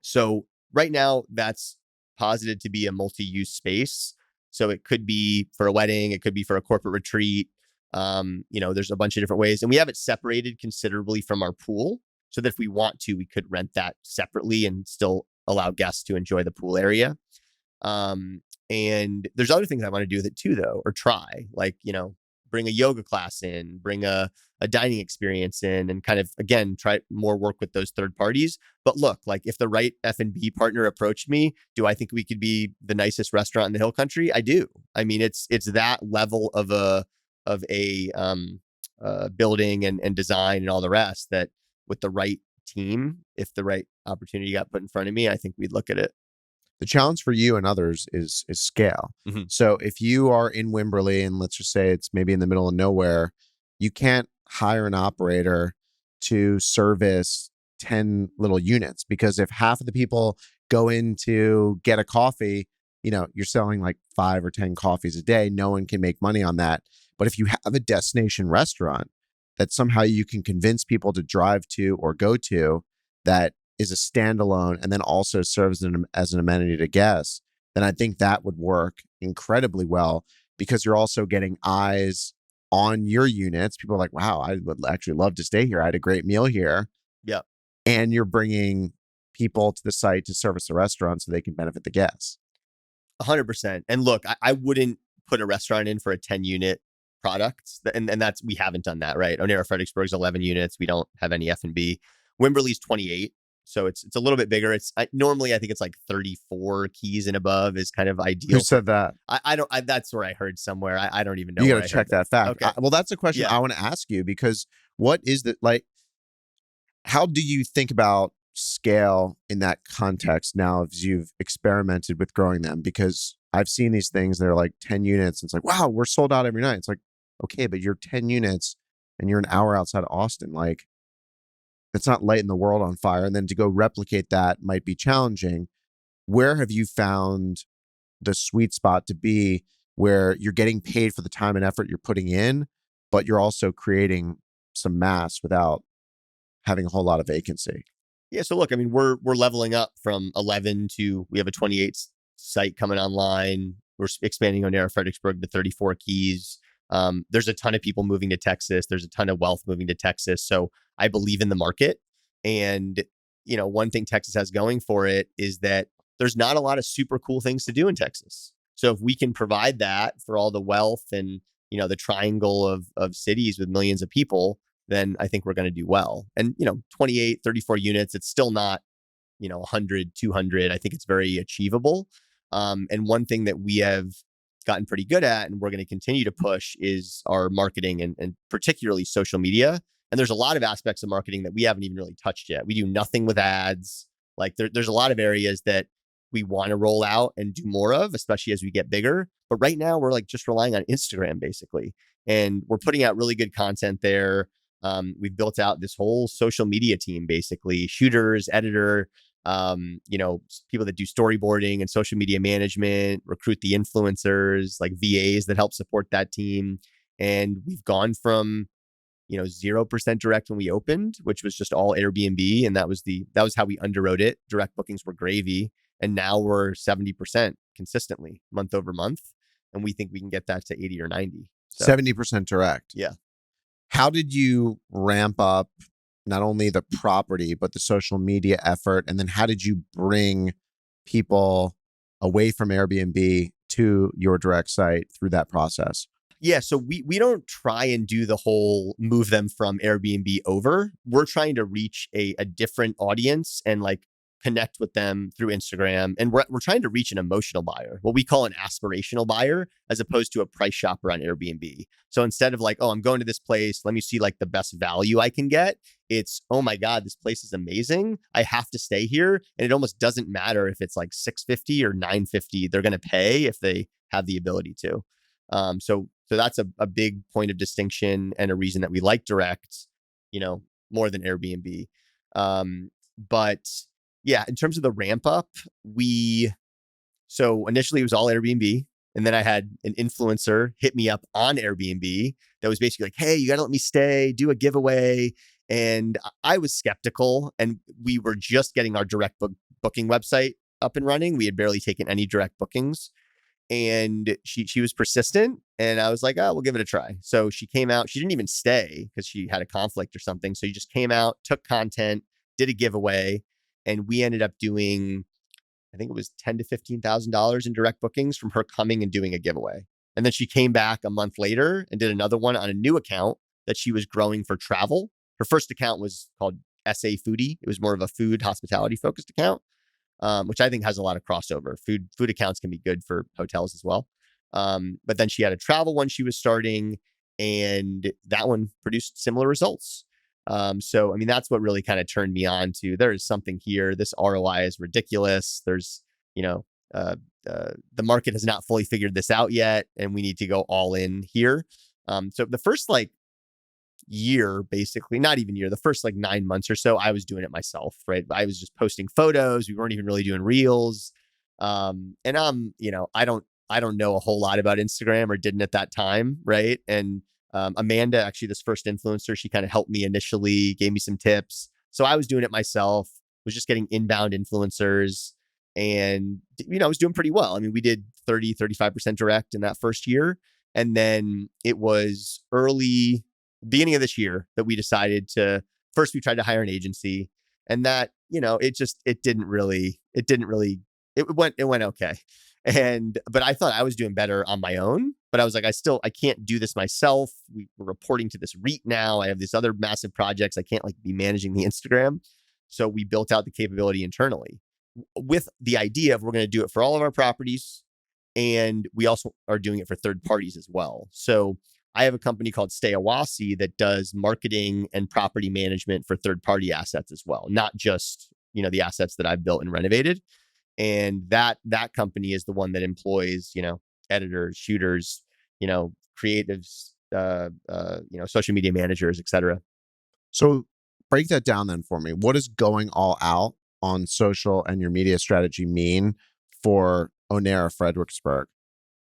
So right now that's posited to be a multi-use space. So it could be for a wedding. It could be for a corporate retreat. There's a bunch of different ways, and we have it separated considerably from our pool so that if we want to, we could rent that separately and still allow guests to enjoy the pool area. And there's other things I want to do with it too, though, or try, like, bring a yoga class in, bring a dining experience in, and kind of, again, try more work with those third parties. But look, like, if the right F&B partner approached me, do I think we could be the nicest restaurant in the Hill Country? I do. I mean, it's that level of a building and design and all the rest, that with the right team, if the right opportunity got put in front of me, I think we'd look at it. The challenge for you and others is scale. Mm-hmm. So if you are in Wimberley and let's just say it's maybe in the middle of nowhere, you can't hire an operator to service 10 little units, because if half of the people go in to get a coffee, you're selling like 5 or 10 coffees a day. No one can make money on that. But if you have a destination restaurant that somehow you can convince people to drive to or go to, that is a standalone and then also serves as an amenity to guests, then I think that would work incredibly well, because you're also getting eyes on your units. People are like, wow, I would actually love to stay here. I had a great meal here. Yeah. And you're bringing people to the site to service the restaurant so they can benefit the guests. 100%. And look, I wouldn't put a restaurant in for a 10 unit product. And that's, we haven't done that, right? Onera Fredericksburg's 11 units. We don't have any F&B. Wimberley's 28. So it's a little bit bigger. Normally I think it's like 34 keys and above is kind of ideal. Who said that? I don't, that's where I heard somewhere. I don't even know. You got to check that fact. Okay. Well, that's a question I want to ask you, because what is the, like, how do you think about scale in that context now as you've experimented with growing them? Because I've seen these things, they're like 10 units. And it's like, wow, we're sold out every night. It's like, okay, but you're 10 units and you're an hour outside of Austin. Like, that's not lighting the world on fire. And then to go replicate that might be challenging. Where have you found the sweet spot to be where you're getting paid for the time and effort you're putting in, but you're also creating some mass without having a whole lot of vacancy? Yeah. So look, I mean, we're leveling up from 11 to we have a 28 site coming online. We're expanding Onera Fredericksburg to 34 keys. There's a ton of people moving to Texas. There's a ton of wealth moving to Texas. So I believe in the market. And, one thing Texas has going for it is that there's not a lot of super cool things to do in Texas. So if we can provide that for all the wealth and, the triangle of cities with millions of people, then I think we're going to do well. And, 28, 34 units, it's still not, 100, 200. I think it's very achievable. And one thing that we have gotten pretty good at and we're going to continue to push is our marketing and particularly social media. And there's a lot of aspects of marketing that we haven't even really touched yet. We do nothing with ads. Like there's a lot of areas that we want to roll out and do more of, especially as we get bigger. But right now we're like just relying on Instagram basically. And we're putting out really good content there. We've built out this whole social media team, basically shooters, editor, people that do storyboarding and social media management, recruit the influencers, like VAs that help support that team. And we've gone from, 0% direct when we opened, which was just all Airbnb. And that was how we underwrote it. Direct bookings were gravy. And now we're 70% consistently month over month. And we think we can get that to 80 or 90. So, 70% direct. Yeah. How did you ramp up not only the property, but the social media effort? And then how did you bring people away from Airbnb to your direct site through that process? Yeah, so we don't try and do the whole move them from Airbnb over. We're trying to reach a different audience and like connect with them through Instagram. And we're trying to reach an emotional buyer, what we call an aspirational buyer, as opposed to a price shopper on Airbnb. So instead of like, oh, I'm going to this place, let me see like the best value I can get. It's, oh my God, this place is amazing. I have to stay here. And it almost doesn't matter if it's like $650 or $950. They're going to pay if they have the ability to. So that's a big point of distinction and a reason that we like direct, more than Airbnb. But yeah, in terms of the ramp up, so initially it was all Airbnb. And then I had an influencer hit me up on Airbnb that was basically like, hey, you got to let me stay, do a giveaway. And I was skeptical. And we were just getting our direct booking website up and running. We had barely taken any direct bookings. And she was persistent. And I was like, oh, we'll give it a try. So she came out. She didn't even stay because she had a conflict or something. So she just came out, took content, did a giveaway. And we ended up doing, I think it was $10,000 to $15,000 in direct bookings from her coming and doing a giveaway. And then she came back a month later and did another one on a new account that she was growing for travel. Her first account was called SA Foodie. It was more of a food hospitality focused account, which I think has a lot of crossover. Food accounts can be good for hotels as well. But then she had a travel one she was starting, and that one produced similar results. So, I mean, that's what really kind of turned me on to there is something here. This ROI is ridiculous. There's, the market has not fully figured this out yet, and we need to go all in here. So the first year, basically, not even year, the first 9 months or so, I was doing it myself, right? I was just posting photos. We weren't even really doing reels. And I don't know a whole lot about Instagram, or didn't at that time, right? And Amanda, actually, this first influencer, she kind of helped me initially, gave me some tips. So I was doing it myself, was just getting inbound influencers, and, I was doing pretty well. I mean, we did 30, 35% direct in that first year. And then it was beginning of this year that we decided to, first we tried to hire an agency, and that, it went okay. But I thought I was doing better on my own, but I was like, I can't do this myself. We're reporting to this REIT now. I have these other massive projects. I can't be managing the Instagram. So we built out the capability internally with the idea of we're going to do it for all of our properties. And we also are doing it for third parties as well. So I have a company called StayOasi that does marketing and property management for third party assets as well, not just, the assets that I've built and renovated. And that company is the one that employs, editors, shooters, creatives, social media managers, et cetera. So break that down then for me. What does going all out on social and your media strategy mean for Onera Fredericksburg?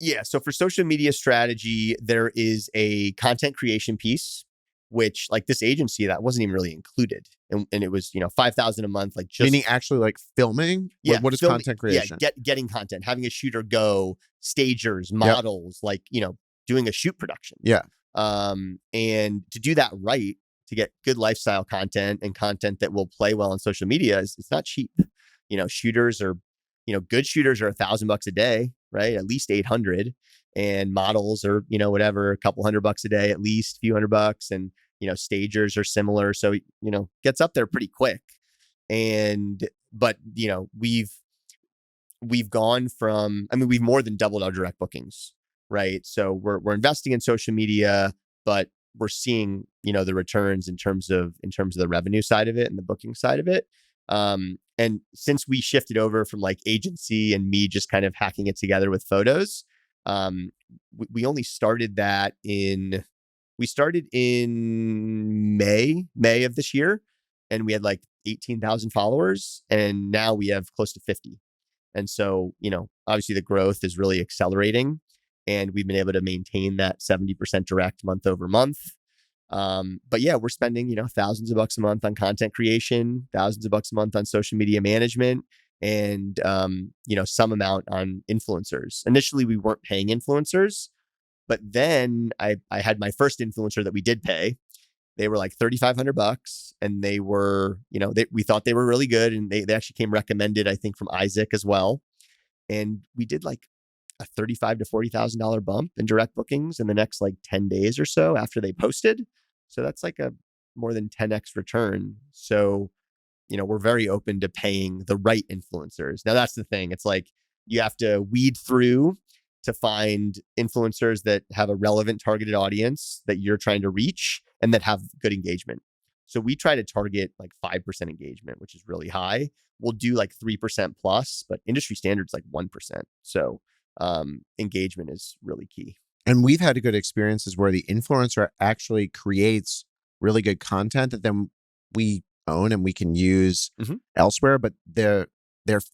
Yeah. So for social media strategy, there is a content creation piece, which like this agency that wasn't even really included. And it was, 5,000 a month, like just Meaning actually like filming? yeah, What is filming, content creation? getting content, having a shooter go, stagers, Yep. models, like, doing a shoot production. Yeah. And to do that right, to get good lifestyle content and content that will play well on social media, it's not cheap. Shooters are, good shooters are $1,000 a day, right? At least 800, and models are, whatever, a couple $100 a day, at least a few $100, and stagers are similar. So gets up there pretty quick. But we've gone from, we've more than doubled our direct bookings, right? So we're investing in social media, but we're seeing, the returns in terms of the revenue side of it and the booking side of it. And since we shifted over from like agency and me just kind of hacking it together with photos, we only started that in May of this year, and we had like 18,000 followers, and now we have close to 50. And so, obviously the growth is really accelerating, and we've been able to maintain that 70% direct month over month. But yeah, we're spending, thousands of bucks a month on content creation, thousands of bucks a month on social media management, and, some amount on influencers. Initially, we weren't paying influencers, but then I had my first influencer that we did pay. They were like $3,500, and they were, we thought they were really good, and they actually came recommended, I think, from Isaac as well. And we did like a $35,000 to $40,000 bump in direct bookings in the next like 10 days or so after they posted. So that's like a more than 10x return. So, we're very open to paying the right influencers. Now that's the thing. It's like you have to weed through to find influencers that have a relevant targeted audience that you're trying to reach and that have good engagement. So we try to target like 5% engagement, which is really high. We'll do like 3% plus, but industry standards like 1%. So engagement is really key. And we've had good experiences where the influencer actually creates really good content that then we own and we can use elsewhere, but they're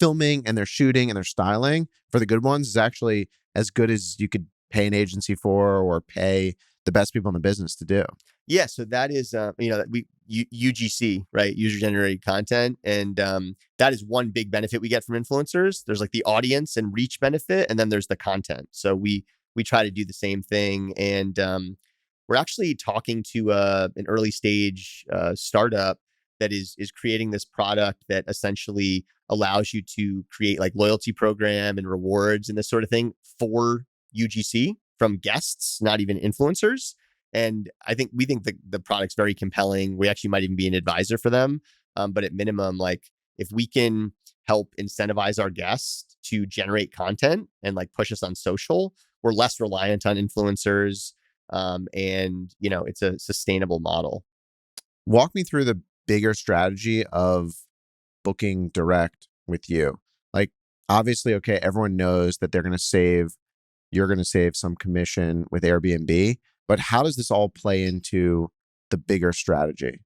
filming and they're shooting and they're styling for the good ones is actually as good as you could pay an agency for or pay the best people in the business to do. Yeah. So that is, UGC, right? User generated content. And that is one big benefit we get from influencers. There's like the audience and reach benefit, and then there's the content. So we try to do the same thing. And we're actually talking to an early stage startup that is creating this product that essentially allows you to create like loyalty program and rewards and this sort of thing for UGC from guests, not even influencers. And we think the product's very compelling. We actually might even be an advisor for them. But at minimum, like if we can help incentivize our guests to generate content and like push us on social, we're less reliant on influencers. And it's a sustainable model. Walk me through the bigger strategy of booking direct with you. Like obviously, okay, everyone knows that you're going to save some commission with Airbnb, but how does this all play into the bigger strategy?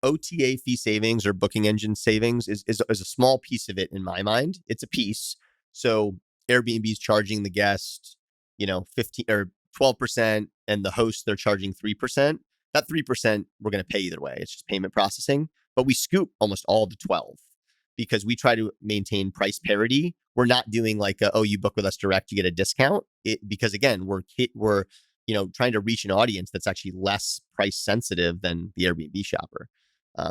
OTA fee savings or booking engine savings is a small piece of it in my mind. It's a piece. So Airbnb is charging the guest, 15 or 12%, and the host, they're charging 3%. That 3% we're going to pay either way. It's just payment processing, but we scoop almost all the 12 because we try to maintain price parity. We're not doing like, you book with us direct, you get a discount. Because again, we're trying to reach an audience that's actually less price sensitive than the Airbnb shopper.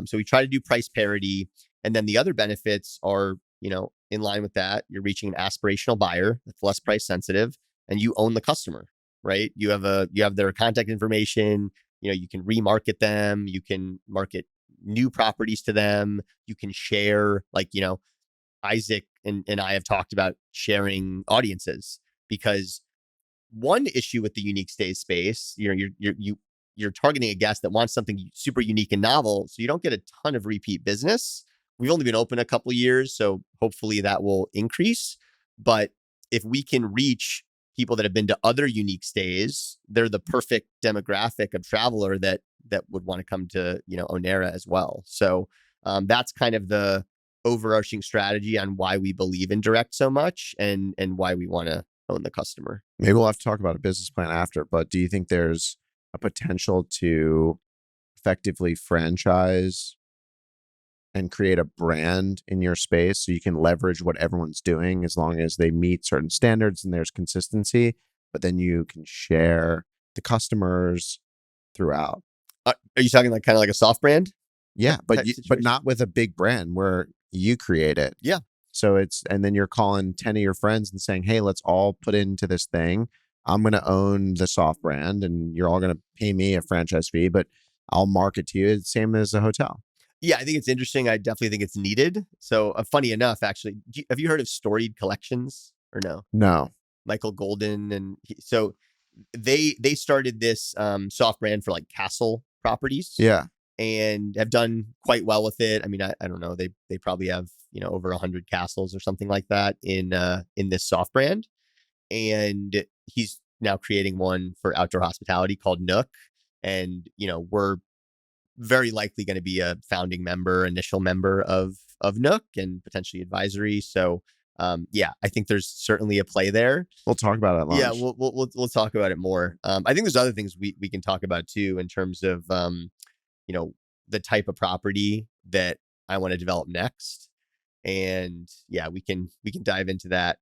So we try to do price parity, and then the other benefits are, in line with that. You're reaching an aspirational buyer that's less price sensitive, and you own the customer, right? You have their contact information. You can remarket them. You can market new properties to them. You can share, like, Isaac and I have talked about sharing audiences, because one issue with the unique stays space, you're targeting a guest that wants something super unique and novel, so you don't get a ton of repeat business. We've only been open a couple of years, so hopefully that will increase. But if we can reach people that have been to other unique stays, they're the perfect demographic of traveler that would want to come to, Onera as well. So that's kind of the overarching strategy on why we believe in direct so much and why we want to own the customer. Maybe we'll have to talk about a business plan after, but do you think there's a potential to effectively franchise and create a brand in your space so you can leverage what everyone's doing as long as they meet certain standards and there's consistency, but then you can share the customers throughout? Are you talking like kind of like a soft brand? Yeah, but type but situation? not with a big brand where you create it. Yeah. So and then you're calling 10 of your friends and saying, hey, let's all put into this thing. I'm going to own the soft brand and you're all going to pay me a franchise fee, but I'll market to you. It's the same as a hotel. Yeah, I think it's interesting. I definitely think it's needed. So funny enough, actually, have you heard of Storied Collections or no? No. Michael Golden. And so they started this soft brand for like castle properties. Yeah. And have done quite well with it. I mean, I don't know. They probably have, over 100 castles or something like that in this soft brand. And he's now creating one for outdoor hospitality called Nook. And, we're very likely going to be a founding member, initial member of Nook and potentially advisory. So yeah, I think there's certainly a play there. We'll talk about it at lunch. Yeah, we'll talk about it more. I think there's other things we can talk about too in terms of the type of property that I want to develop next. And yeah, we can dive into that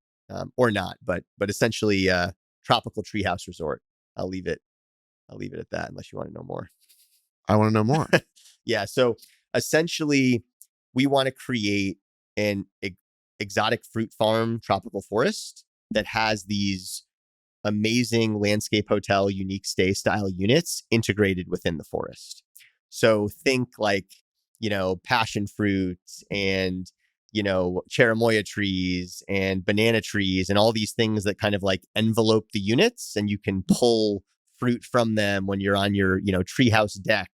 or not, but essentially tropical treehouse resort. I'll leave it at that unless you want to know more. I want to know more. Yeah. So essentially we want to create an exotic fruit farm tropical forest that has these amazing landscape hotel, unique stay style units integrated within the forest. So think like, passion fruits and, cherimoya trees and banana trees and all these things that kind of like envelope the units, and you can pull fruit from them when you're on your, treehouse deck.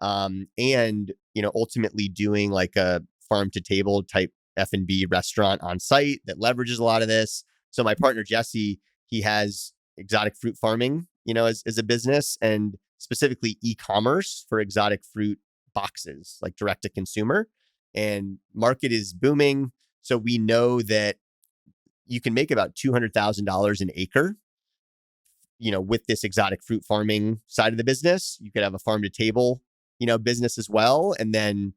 And, ultimately doing like a farm to table type F&B restaurant on site that leverages a lot of this. So my partner, Jesse, he has exotic fruit farming, as a business, and specifically e-commerce for exotic fruit boxes, like direct to consumer. And market is booming. So we know that you can make about $200,000 an acre, with this exotic fruit farming side of the business. You could have a farm to table, business as well. And then,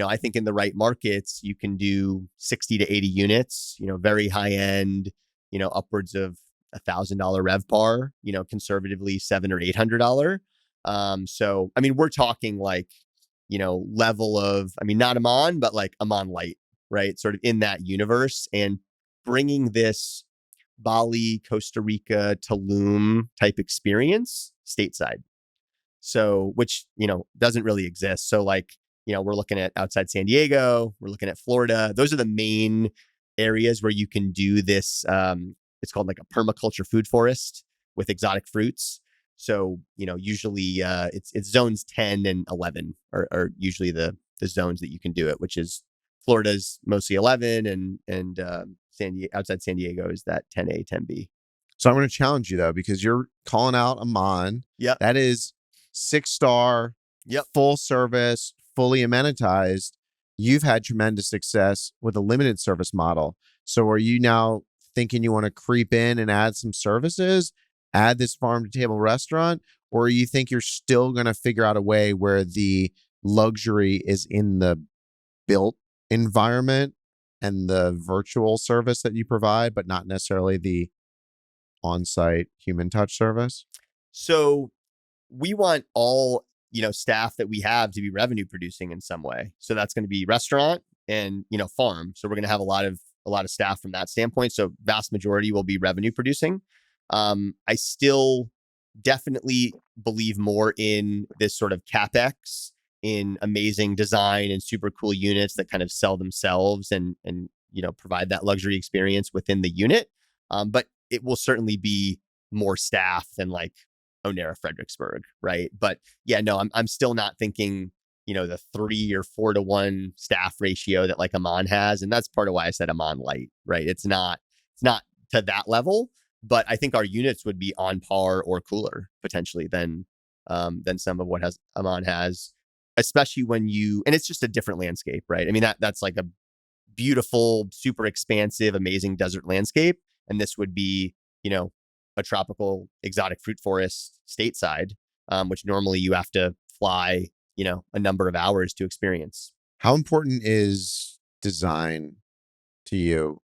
I think in the right markets, you can do 60 to 80 units, very high end, upwards of $1,000 RevPAR, conservatively $700 or $800. So, I mean, we're talking like, level of, not Amman, but like Amman light, right? Sort of in that universe, and bringing this Bali, Costa Rica, Tulum type experience stateside. So, which, doesn't really exist. So like, we're looking at outside San Diego, we're looking at Florida. Those are the main areas where you can do this. It's called like a permaculture food forest with exotic fruits. So, usually it's zones 10 and 11 are usually the zones that you can do it, which is Florida's mostly 11 and outside San Diego is that 10A, 10B. So I'm going to challenge you though, because you're calling out Amman. Yep. That is 6-star, Yep. full service, fully amenitized. You've had tremendous success with a limited service model. So are you now thinking you want to creep in and add some services, add this farm to table restaurant, or you think you're still going to figure out a way where the luxury is in the built environment and the virtual service that you provide, but not necessarily the on-site human touch service? So we want all, staff that we have to be revenue producing in some way. So that's going to be restaurant and, farm. So we're going to have a lot of staff from that standpoint. So vast majority will be revenue producing. I still definitely believe more in this sort of CapEx, in amazing design and super cool units that kind of sell themselves and provide that luxury experience within the unit. But it will certainly be more staff than like Onera Fredericksburg, right? But yeah, no, I'm still not thinking, the 3 or 4 to 1 staff ratio that like Amman has. And that's part of why I said Amman light, right? It's not to that level, But I think our units would be on par or cooler potentially than some of what Amman has, especially when and it's just a different landscape, right? I mean, that's like a beautiful, super expansive, amazing desert landscape. And this would be, a tropical exotic fruit forest stateside, which normally you have to fly, a number of hours to experience. How important is design to you?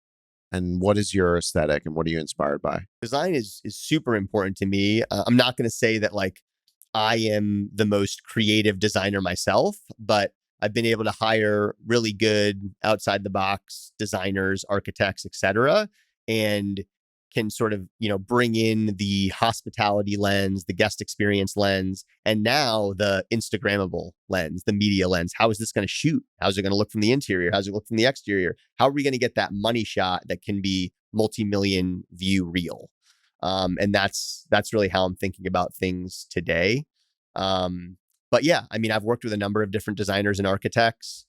And what is your aesthetic and what are you inspired by? Design is super important to me. I'm not going to say that like I am the most creative designer myself, but I've been able to hire really good outside the box designers, architects, etc., and can sort of, bring in the hospitality lens, the guest experience lens, and now the Instagrammable lens, the media lens. How is this going to shoot? How's it going to look from the interior? How's it look from the exterior? How are we going to get that money shot that can be multi-million view reel? And that's really how I'm thinking about things today. But yeah, I mean, I've worked with a number of different designers and architects.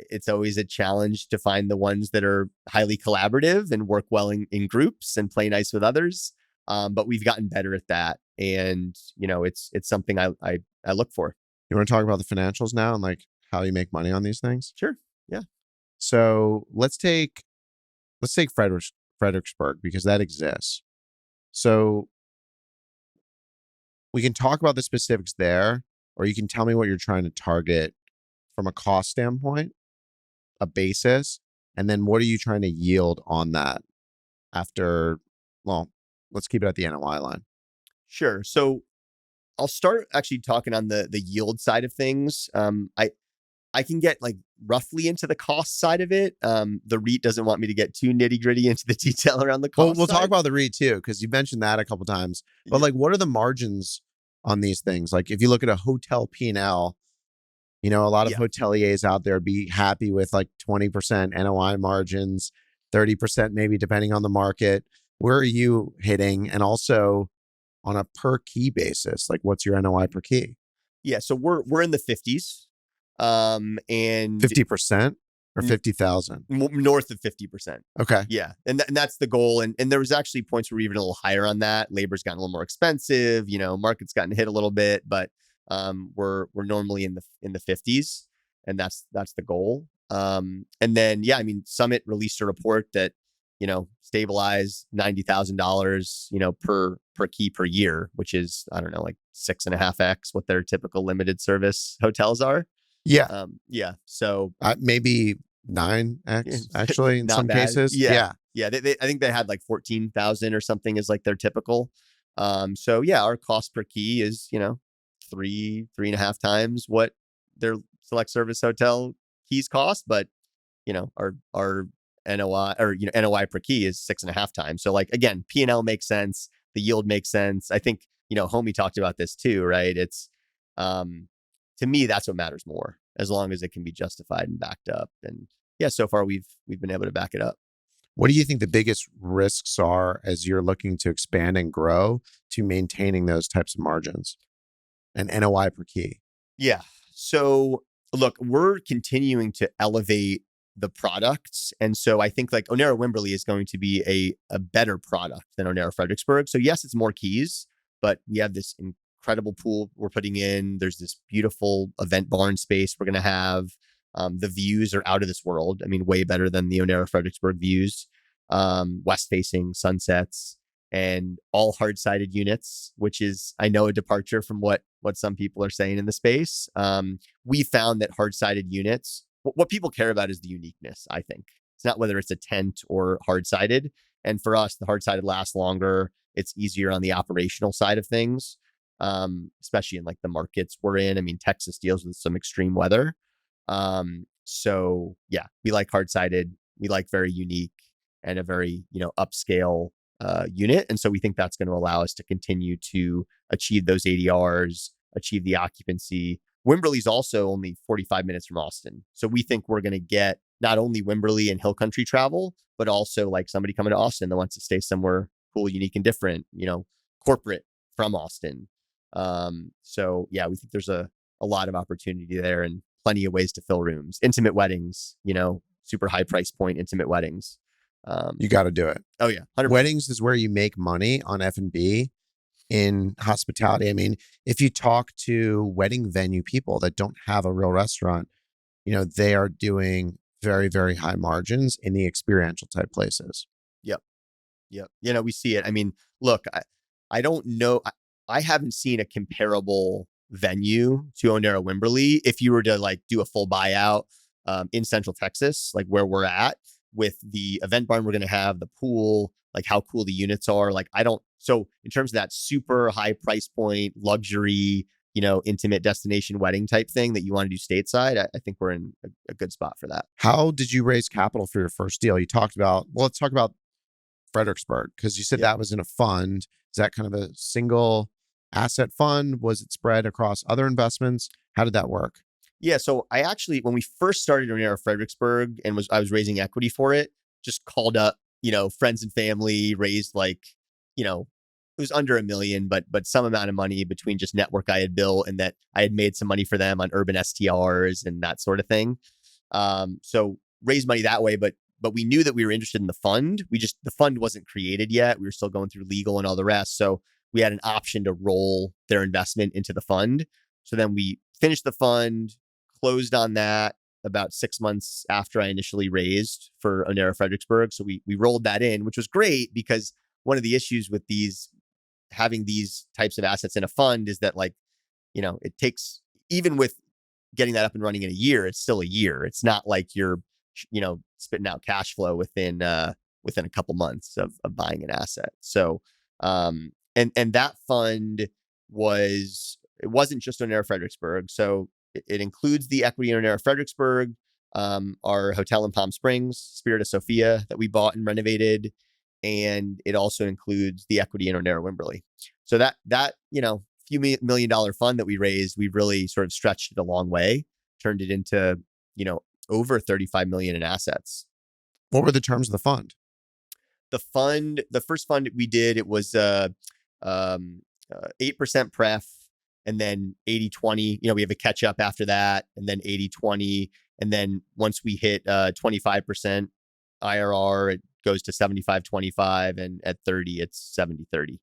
It's always a challenge to find the ones that are highly collaborative and work well in groups and play nice with others. But we've gotten better at that. And, it's something I look for. You want to talk about the financials now and like how you make money on these things? Sure. Yeah. So let's take Fredericksburg because that exists. So we can talk about the specifics there, or you can tell me what you're trying to target from a cost standpoint, a basis, and then what are you trying to yield on that after, well, let's keep it at the NOI line. Sure. So I'll start actually talking on the yield side of things. I can get like roughly into the cost side of it. The REIT doesn't want me to get too nitty gritty into the detail around the cost. Well, we'll talk about the REIT too, because you mentioned that a couple times. But like, what are the margins on these things? Like, if you look at a hotel P&L, a lot of hoteliers out there be happy with like 20% NOI margins, 30% maybe depending on the market. Where are you hitting? And also on a per key basis, like what's your NOI per key? Yeah, so we're in the 50s. And 50% or 50,000? North of 50%. Okay. Yeah. And that's the goal. And there was actually points where we were even a little higher on that. Labor's gotten a little more expensive, market's gotten hit a little bit, but we're normally in the 50s, and that's the goal. And then, yeah, I mean, Summit released a report that, stabilize $90,000, per key per year, which is, I don't know, like 6.5x what their typical limited service hotels are. Yeah. Yeah. So maybe 9x actually in some bad. cases. Yeah. They, I think they had like 14,000 or something is like their typical. So yeah, our cost per key is, 3.5 times what their select service hotel keys cost. But, our NOI or, NOI per key is 6.5 times. So like, again, P&L makes sense. The yield makes sense. I think, Homie talked about this too, right? It's, to me, that's what matters more, as long as it can be justified and backed up. And yeah, so far we've been able to back it up. What do you think the biggest risks are as you're looking to expand and grow to maintaining those types of margins and NOI per key? Yeah. So look, we're continuing to elevate the products. And so I think like Onera Wimberley is going to be a better product than Onera Fredericksburg. So yes, it's more keys, but we have this incredible pool we're putting in. There's this beautiful event barn space we're going to have. The views are out of this world. I mean, way better than the Onera Fredericksburg views. West facing sunsets and all hard-sided units, which is, I know, a departure from what some people are saying in the space. We found that hard-sided units, what people care about is the uniqueness, I think. It's not whether it's a tent or hard-sided. And for us, the hard-sided lasts longer. It's easier on the operational side of things. Especially in like the markets we're in. I mean, Texas deals with some extreme weather. So yeah, we like hard-sided. We like very unique and a very, upscale unit. And so we think that's going to allow us to continue to achieve those ADRs, achieve the occupancy. Wimberley's also only 45 minutes from Austin. So we think we're going to get not only Wimberley and Hill Country travel, but also like somebody coming to Austin that wants to stay somewhere cool, unique, and different, corporate from Austin. So yeah, we think there's a lot of opportunity there and plenty of ways to fill rooms, intimate weddings, super high price point, intimate weddings. You got to do it. Oh yeah, 100%. Weddings is where you make money on F&B in hospitality. I mean, if you talk to wedding venue people that don't have a real restaurant, they are doing very, very high margins in the experiential type places. Yep. We see it. I mean, look, I don't know. I haven't seen a comparable venue to Onera Wimberley. If you were to like do a full buyout in Central Texas, like where we're at with the event barn we're going to have, the pool, like how cool the units are. Like so in terms of that super high price point, luxury, intimate destination wedding type thing that you want to do stateside, I think we're in a good spot for that. How did you raise capital for your first deal? You talked about, let's talk about Fredericksburg, because you said that was in a fund. Is that kind of a single asset fund? Was it spread across other investments? How did that work? Yeah. So I actually, when we first started Onera Fredericksburg and I was raising equity for it, just called up, friends and family, raised like, it was under $1 million, but some amount of money between just network I had built and that I had made some money for them on urban STRs and that sort of thing. So raised money that way, but we knew that we were interested in the fund. The fund wasn't created yet. We were still going through legal and all the rest. So we had an option to roll their investment into the fund. So then we finished the fund, closed on that about 6 months after I initially raised for Onera Fredericksburg. So we rolled that in, which was great because one of the issues with having these types of assets in a fund is that it takes, even with getting that up and running in a year, it's still a year. It's not like you're, spitting out cash flow within a couple months of buying an asset. So, and that fund it wasn't just Onera Fredericksburg. So it includes the equity in Onera Fredericksburg, our hotel in Palm Springs, Spirit of Sophia that we bought and renovated. And it also includes the equity in Onera Wimberley. So that few $1 million fund that we raised, we really sort of stretched it a long way, turned it into, over 35 million in assets. What were the terms of the fund? The first fund we did, it was 8% pref and then 80-20. We have a catch up after that and then 80-20. And then once we hit 25% IRR, it goes to 75-25. And at 30, it's 70-30.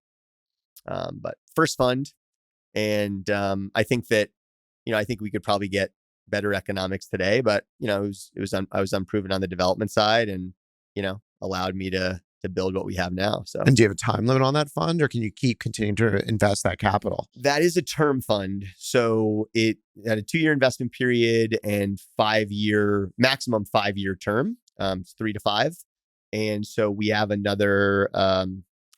But first fund. And I think that, I think we could probably get better economics today, but I was unproven on the development side and, allowed me to build what we have now. So, and do you have a time limit on that fund or can you keep continuing to invest that capital? That is a term fund. So it had a 2-year investment period and maximum 5-year term. It's 3 to 5. And so we have another,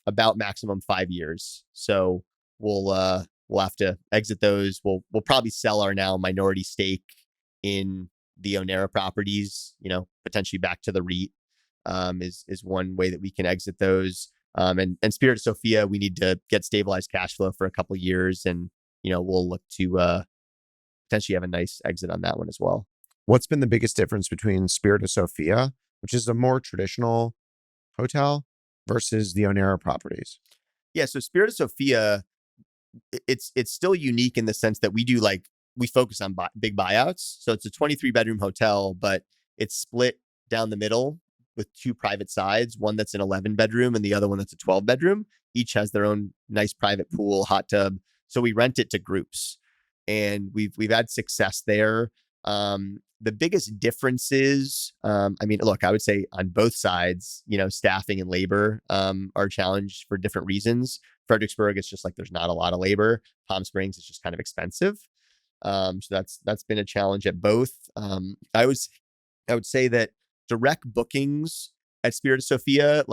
about maximum 5 years. So we'll have to exit those. We'll probably sell our now minority stake in the Onera properties, potentially back to the REIT, is one way that we can exit those. And Spirit of Sophia, we need to get stabilized cash flow for a couple of years and, we'll look to potentially have a nice exit on that one as well. What's been the biggest difference between Spirit of Sophia, which is a more traditional hotel, versus the Onera properties? Yeah. So Spirit of Sophia, it's still unique in the sense that we focus on big buyouts. So it's a 23-bedroom hotel, but it's split down the middle with 2 private sides, one that's an 11-bedroom and the other one that's a 12-bedroom. Each has their own nice private pool, hot tub. So we rent it to groups and we've had success there. The biggest differences, I would say on both sides, staffing and labor are challenged for different reasons. Fredericksburg, it's just like there's not a lot of labor. Palm Springs, it's just kind of expensive. So that's been a challenge at both. I would say that direct bookings at Spirit of Sophia,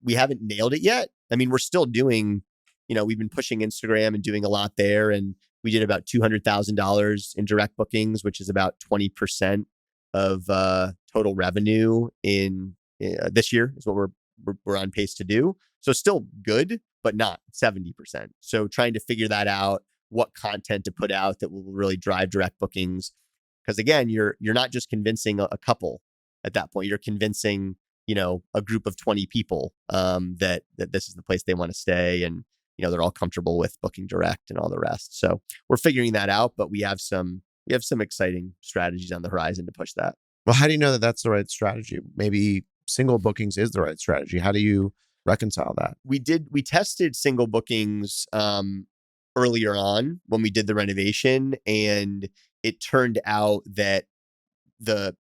we haven't nailed it yet. We're still doing, we've been pushing Instagram and doing a lot there. And we did about $200,000 in direct bookings, which is about 20% of total revenue in this year is what we're on pace to do. So still good, but not 70%. So trying to figure that out, what content to put out that will really drive direct bookings. Because again, you're not just convincing a couple at that point. You're convincing, a group of 20 people that this is the place they want to stay. And, they're all comfortable with booking direct and all the rest. So we're figuring that out, but we have some exciting strategies on the horizon to push that. Well, how do you know that that's the right strategy? Maybe single bookings is the right strategy? How do you reconcile that? We tested single bookings earlier on when we did the renovation, and it turned out that the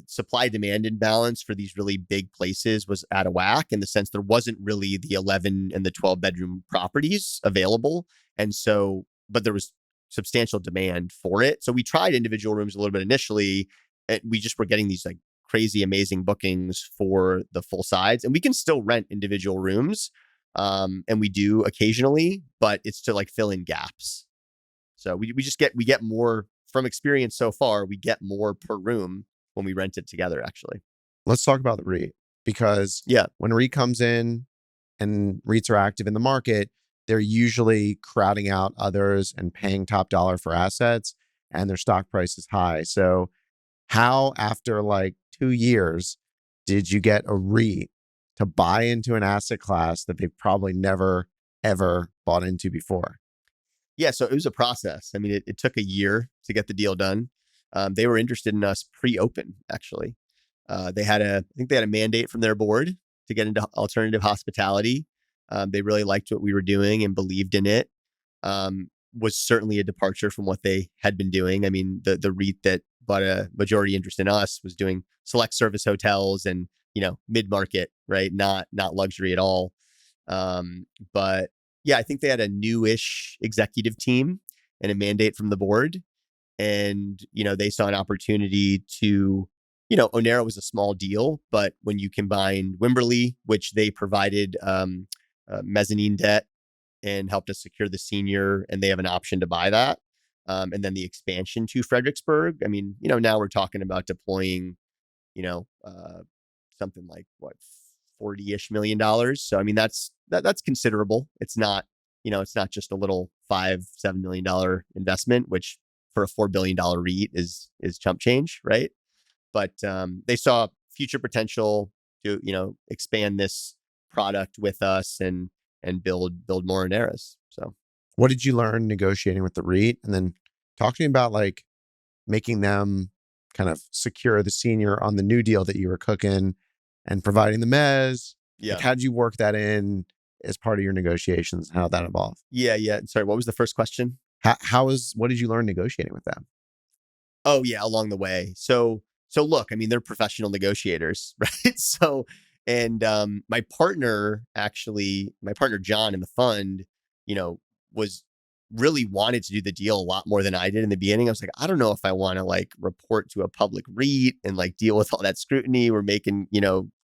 supply demand imbalance for these really big places was out of whack, in the sense there wasn't really the 11 and the 12 bedroom properties available. And so, but there was substantial demand for it. So we tried individual rooms a little bit initially, and we just were getting these like crazy, amazing bookings for the full sides. And we can still rent individual rooms. And we do occasionally, but it's to like fill in gaps. So we get more from experience so far. We get more per room when we rent it together, actually. Let's talk about the REIT, because when a REIT comes in and REITs are active in the market, they're usually crowding out others and paying top dollar for assets, and their stock price is high. So how, after like 2 years, did you get a REIT to buy into an asset class that they've probably never, ever bought into before? Yeah, so it was a process. I mean, it took a year to get the deal done. They were interested in us pre-open, actually. I think they had a mandate from their board to get into alternative hospitality. They really liked what we were doing and believed in it. Was certainly a departure from what they had been doing. I mean, the REIT that bought a majority interest in us was doing select service hotels and, mid-market, right? Not luxury at all. But yeah, I think they had a newish executive team and a mandate from the board. And, they saw an opportunity to, Onera was a small deal, but when you combine Wimberley, which they provided mezzanine debt and helped us secure the senior, and they have an option to buy that. And then the expansion to Fredericksburg. I mean, now we're talking about deploying, something like what, $40-ish million. So, I mean, that's considerable. It's not, it's not just a little $5-7 million investment, which for a $4 billion REIT is chump change, right? But they saw future potential to, expand this product with us and build more Oneras. So what did you learn negotiating with the REIT? And then talk to me about like making them kind of secure the senior on the new deal that you were cooking and providing the mezz. Yeah. Like, how did you work that in as part of your negotiations and how that evolved? Yeah. Sorry, what was the first question? What did you learn negotiating with them? Oh yeah, along the way. So look, I mean, they're professional negotiators, right? So, and my partner John in the fund, was really wanted to do the deal a lot more than I did in the beginning. I was like, I don't know if I want to like report to a public REIT and like deal with all that scrutiny. We're making,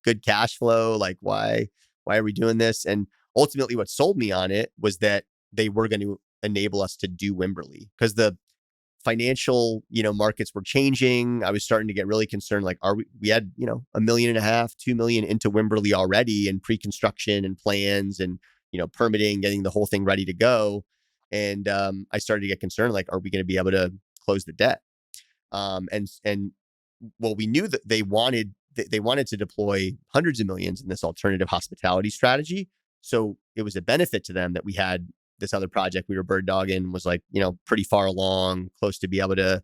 good cash flow. Like, why are we doing this? And ultimately what sold me on it was that they were going to enable us to do Wimberley, because the financial, markets were changing. I was starting to get really concerned. Like, we had, $1.5 million, $2 million into Wimberley already, and pre-construction and plans and, permitting, getting the whole thing ready to go. And I started to get concerned, like, are we going to be able to close the debt? And well, we knew that they wanted to deploy hundreds of millions in this alternative hospitality strategy. So it was a benefit to them that we had this other project we were bird dogging, was like, pretty far along, close to be able to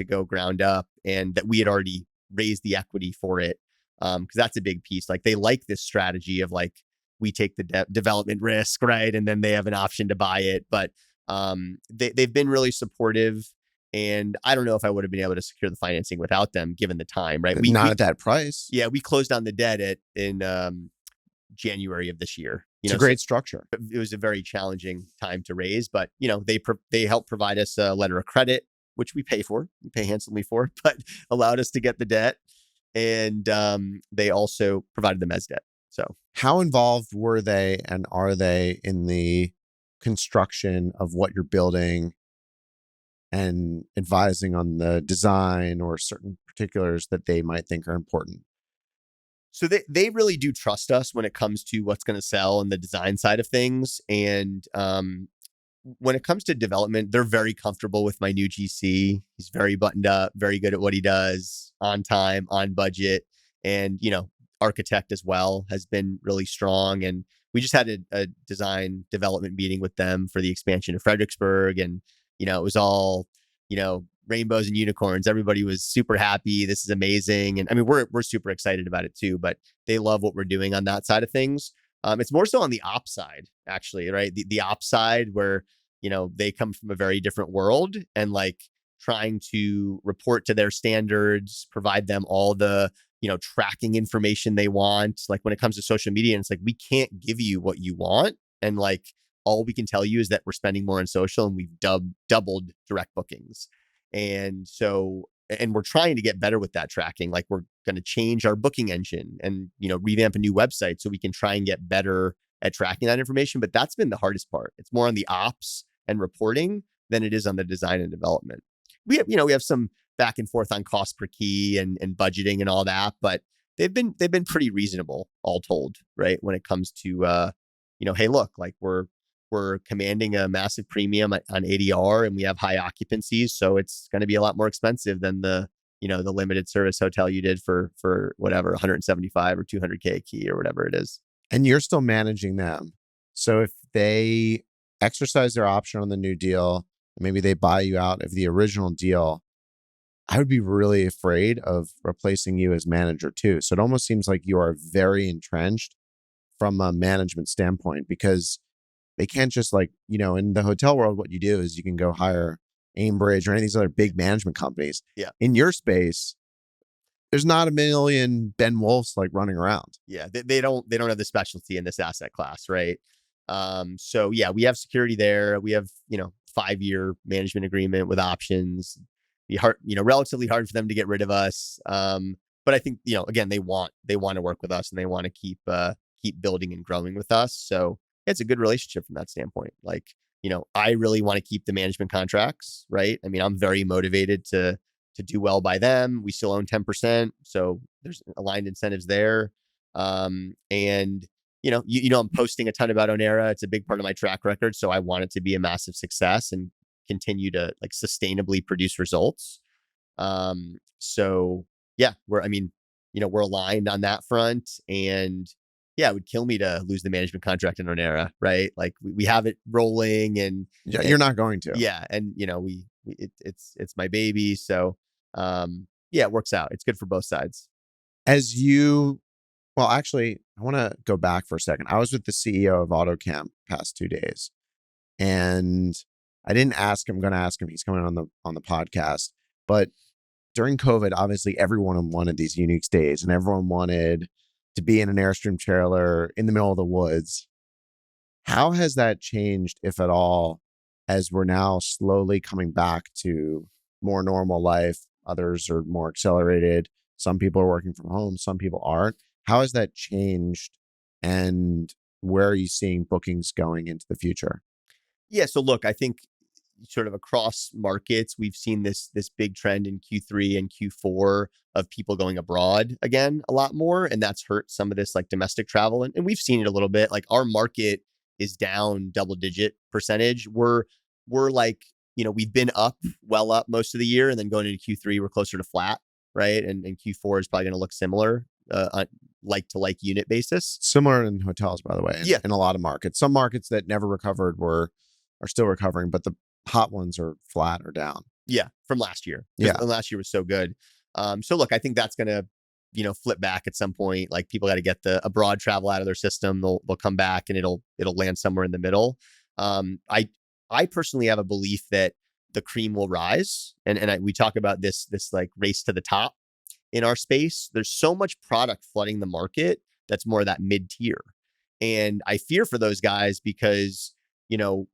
go ground up, and that we had already raised the equity for it. Because that's a big piece. Like, they like this strategy of like, we take the development risk, right? And then they have an option to buy it. But they've been really supportive. And I don't know if I would have been able to secure the financing without them, given the time, right? Not at that price. Yeah, we closed on the debt in January of this year. It's a great structure. It was a very challenging time to raise, but they helped provide us a letter of credit, which we pay handsomely for, but allowed us to get the debt, and they also provided the mezz debt. So, how involved were they and are they in the construction of what you're building and advising on the design or certain particulars that they might think are important? So they really do trust us when it comes to what's going to sell and the design side of things. And when it comes to development, they're very comfortable with my new GC. He's very buttoned up, very good at what he does, on time, on budget. And, architect as well has been really strong. And we just had a design development meeting with them for the expansion of Fredericksburg. And, it was all, rainbows and unicorns. Everybody was super happy. This is amazing. And I mean, we're super excited about it too, but they love what we're doing on that side of things. It's more so on the ops side, actually, right? The ops side where, they come from a very different world and like trying to report to their standards, provide them all the, tracking information they want. Like when it comes to social media, and it's like, we can't give you what you want. And like, all we can tell you is that we're spending more on social and we've doubled direct bookings. And so, and we're trying to get better with that tracking. Like we're going to change our booking engine and, revamp a new website so we can try and get better at tracking that information. But that's been the hardest part. It's more on the ops and reporting than it is on the design and development. We have some back and forth on cost per key and budgeting and all that, but they've been pretty reasonable all told, right? When it comes to, hey, look, like we're commanding a massive premium on ADR and we have high occupancies. So it's going to be a lot more expensive than the limited service hotel you did for whatever, 175 or 200K a key or whatever it is. And you're still managing them. So if they exercise their option on the new deal, maybe they buy you out of the original deal, I would be really afraid of replacing you as manager too. So it almost seems like you are very entrenched from a management standpoint, because they can't just like, in the hotel world, what you do is you can go hire Aimbridge or any of these other big management companies. Yeah. In your space, there's not a million Ben Wolffs like running around. Yeah. They don't have the specialty in this asset class, right? So yeah, we have security there. We have, 5-year management agreement with options. Be hard, relatively hard for them to get rid of us. But I think, again, they want to work with us and they want to keep building and growing with us. So it's a good relationship from that standpoint. Like, I really want to keep the management contracts, right? I mean, I'm very motivated to do well by them. We still own 10%. So there's aligned incentives there. And I'm posting a ton about Onera. It's a big part of my track record. So I want it to be a massive success and continue to like sustainably produce results. So yeah, we're aligned on that front. And yeah, it would kill me to lose the management contract in Onera, right? Like we have it rolling and yeah, you're not going to. Yeah. And it's my baby. So yeah, it works out. It's good for both sides. Well, actually, I want to go back for a second. I was with the CEO of AutoCamp past 2 days, and I didn't ask him. I'm going to ask him. He's coming on the podcast. But during COVID, obviously, everyone wanted these unique stays, and everyone wanted to be in an Airstream trailer in the middle of the woods. How has that changed, if at all, as we're now slowly coming back to more normal life? Others are more accelerated. Some people are working from home. Some people aren't. How has that changed, and where are you seeing bookings going into the future? Yeah. So look, I think sort of across markets, we've seen this big trend in Q3 and Q4 of people going abroad again a lot more. And that's hurt some of this like domestic travel. And we've seen it a little bit. Like our market is down double-digit percentage. We're like, we've been well up most of the year. And then going into Q3, we're closer to flat, right? And Q4 is probably going to look similar. Like to like unit basis. Similar in hotels, by the way. Yeah. In a lot of markets. Some markets that never recovered are still recovering, but the hot ones are flat or down. Yeah. From last year. Yeah. Last year was so good. So look, I think that's going to, flip back at some point. Like people got to get the abroad travel out of their system. They'll come back and it'll land somewhere in the middle. I personally have a belief that the cream will rise. And we talk about this like race to the top. In our space, there's so much product flooding the market that's more that mid-tier. And I fear for those guys because,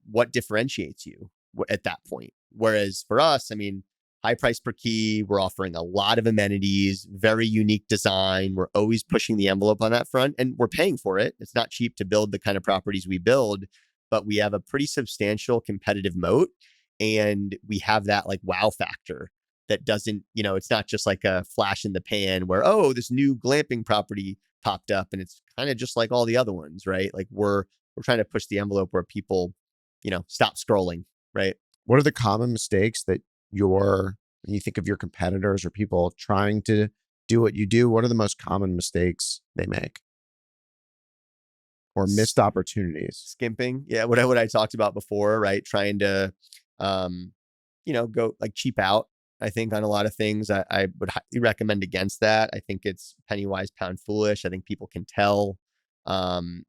what differentiates you at that point? Whereas for us, I mean, high price per key, we're offering a lot of amenities, very unique design. We're always pushing the envelope on that front and we're paying for it. It's not cheap to build the kind of properties we build, but we have a pretty substantial competitive moat and we have that like wow factor. That doesn't, it's not just like a flash in the pan where, oh, this new glamping property popped up and it's kind of just like all the other ones, right? Like we're trying to push the envelope where people, stop scrolling, right? What are the common mistakes that when you think of your competitors or people trying to do what you do, what are the most common mistakes they make? Or missed opportunities? Skimping. Yeah. What I talked about before, right? Trying to, go like cheap out I think, on a lot of things. I would highly recommend against that. I think it's penny wise, pound foolish. I think people can tell. And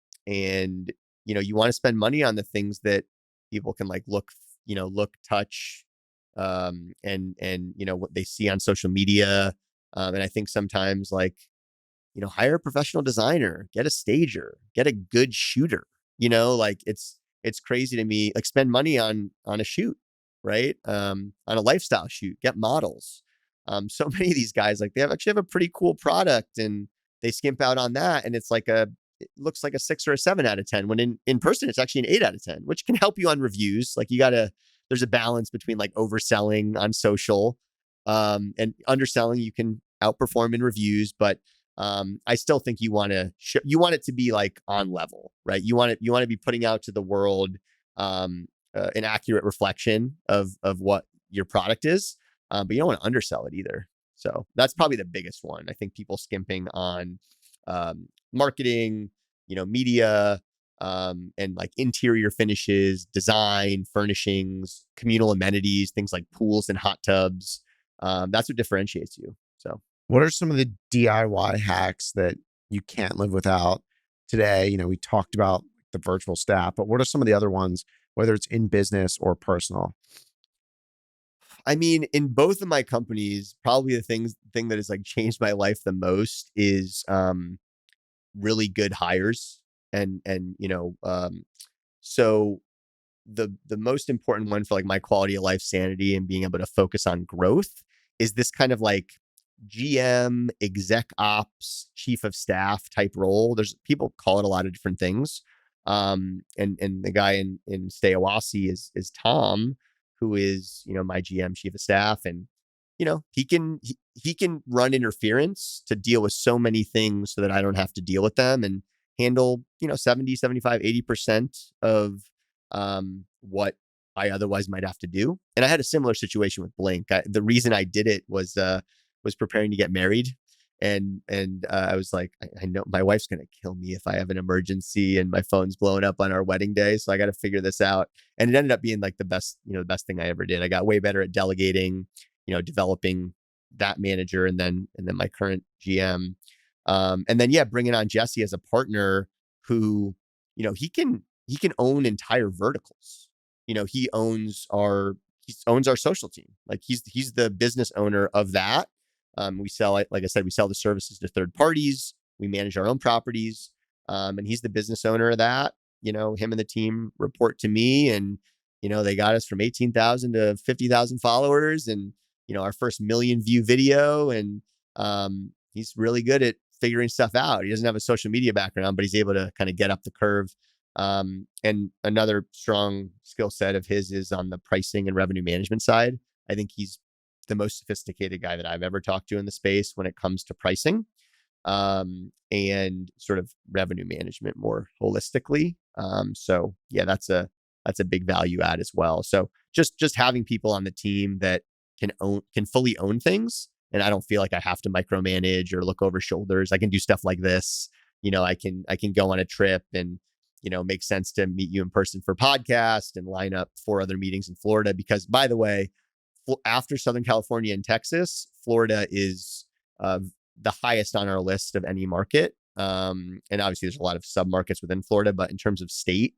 you want to spend money on the things that people can like look, touch, and what they see on social media. And I think sometimes like, hire a professional designer, get a stager, get a good shooter, like it's crazy to me, like spend money on a shoot, right? On a lifestyle shoot, get models. So many of these guys, like they actually have a pretty cool product and they skimp out on that. And it looks like a 6 or a 7 out of 10 when in person, it's actually an 8 out of 10, which can help you on reviews. Like there's a balance between like overselling on social, and underselling. You can outperform in reviews, but I still think you want it to be like on level, right? You want to be putting out to the world an accurate reflection of what your product is, but you don't want to undersell it either. So that's probably the biggest one. I think people skimping on marketing, media, and like interior finishes, design, furnishings, communal amenities, things like pools and hot tubs. That's what differentiates you. So. What are some of the DIY hacks that you can't live without today? We talked about the virtual staff, but what are some of the other ones, whether it's in business or personal? I mean, in both of my companies, probably the thing that has like changed my life the most is really good hires. And so the most important one for like my quality of life, sanity, and being able to focus on growth is this kind of like GM, exec ops, chief of staff type role. There's people call it a lot of different things. And the guy in StayOasi is Tom, who is, my GM, chief of staff. And, he can run interference to deal with so many things so that I don't have to deal with them and handle, 70, 75, 80% of what I otherwise might have to do. And I had a similar situation with Blink. The reason I did it was preparing to get married. And I was like, I know my wife's going to kill me if I have an emergency and my phone's blowing up on our wedding day. So I got to figure this out. And it ended up being like the best thing I ever did. I got way better at delegating, developing that manager and then my current GM. And then, bringing on Jesse as a partner who, he can own entire verticals. He owns our social team. Like he's the business owner of that. We sell, like I said, we sell the services to third parties. We manage our own properties. And he's the business owner of that. Him and the team report to me, and, they got us from 18,000 to 50,000 followers and, our first 1 million view video. And he's really good at figuring stuff out. He doesn't have a social media background, but he's able to kind of get up the curve. And another strong skill set of his is on the pricing and revenue management side. I think he's the most sophisticated guy that I've ever talked to in the space when it comes to pricing, and sort of revenue management more holistically. So yeah, that's a big value add as well. So just having people on the team that can fully own things, and I don't feel like I have to micromanage or look over shoulders. I can do stuff like this. I can go on a trip and, make sense to meet you in person for podcast and line up 4 other meetings in Florida. Because, by the way, after Southern California and Texas, Florida is the highest on our list of any market. And obviously there's a lot of sub markets within Florida, but in terms of state,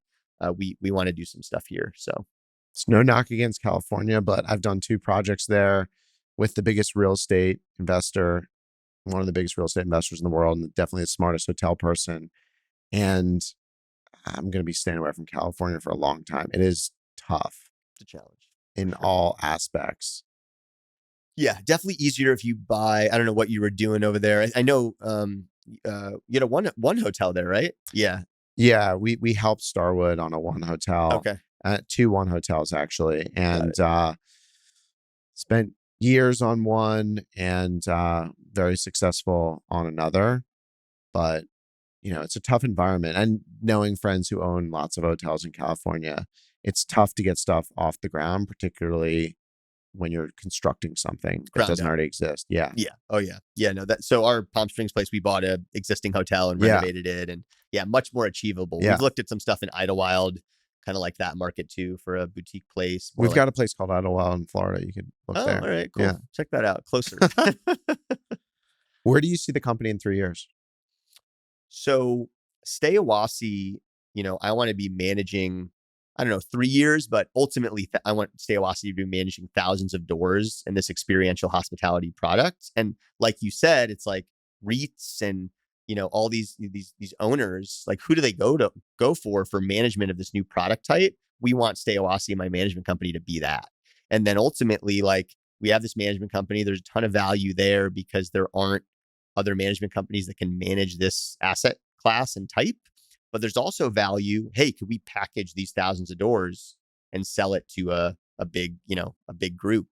we want to do some stuff here. So it's no knock against California, but I've done 2 projects there with the biggest real estate investor, one of the biggest real estate investors in the world, and definitely the smartest hotel person. And I'm going to be staying away from California for a long time. It is tough. It's a challenge in all aspects. Yeah, definitely easier if you buy. I don't know what you were doing over there. I know you had a one hotel there, right? Yeah. Yeah, we helped Starwood on a 1 hotel. Okay. 2 1 hotels actually, and spent years on one and very successful on another. But it's a tough environment, and knowing friends who own lots of hotels in California, it's tough to get stuff off the ground, particularly when you're constructing something that doesn't already exist. Yeah. Yeah. Oh yeah. Yeah. No, so our Palm Springs place, we bought a existing hotel and renovated it, and much more achievable. Yeah. We've looked at some stuff in Idlewild, kind of like that market too for a boutique place. More We've like, got a place called Idlewild in Florida. You could look there. all right, cool. Yeah. Check that out. Closer. Where do you see the company in 3 years? So StayOasi, I want to be managing, I don't know, 3 years, but ultimately I want StayOasi to be managing thousands of doors in this experiential hospitality product. And like you said, it's like REITs and, all these owners, like who do they go for management of this new product type? We want StayOasi, my management company, to be that. And then ultimately, like we have this management company, there's a ton of value there because there aren't other management companies that can manage this asset class and type. But there's also value. Hey, could we package these thousands of doors and sell it to a big group,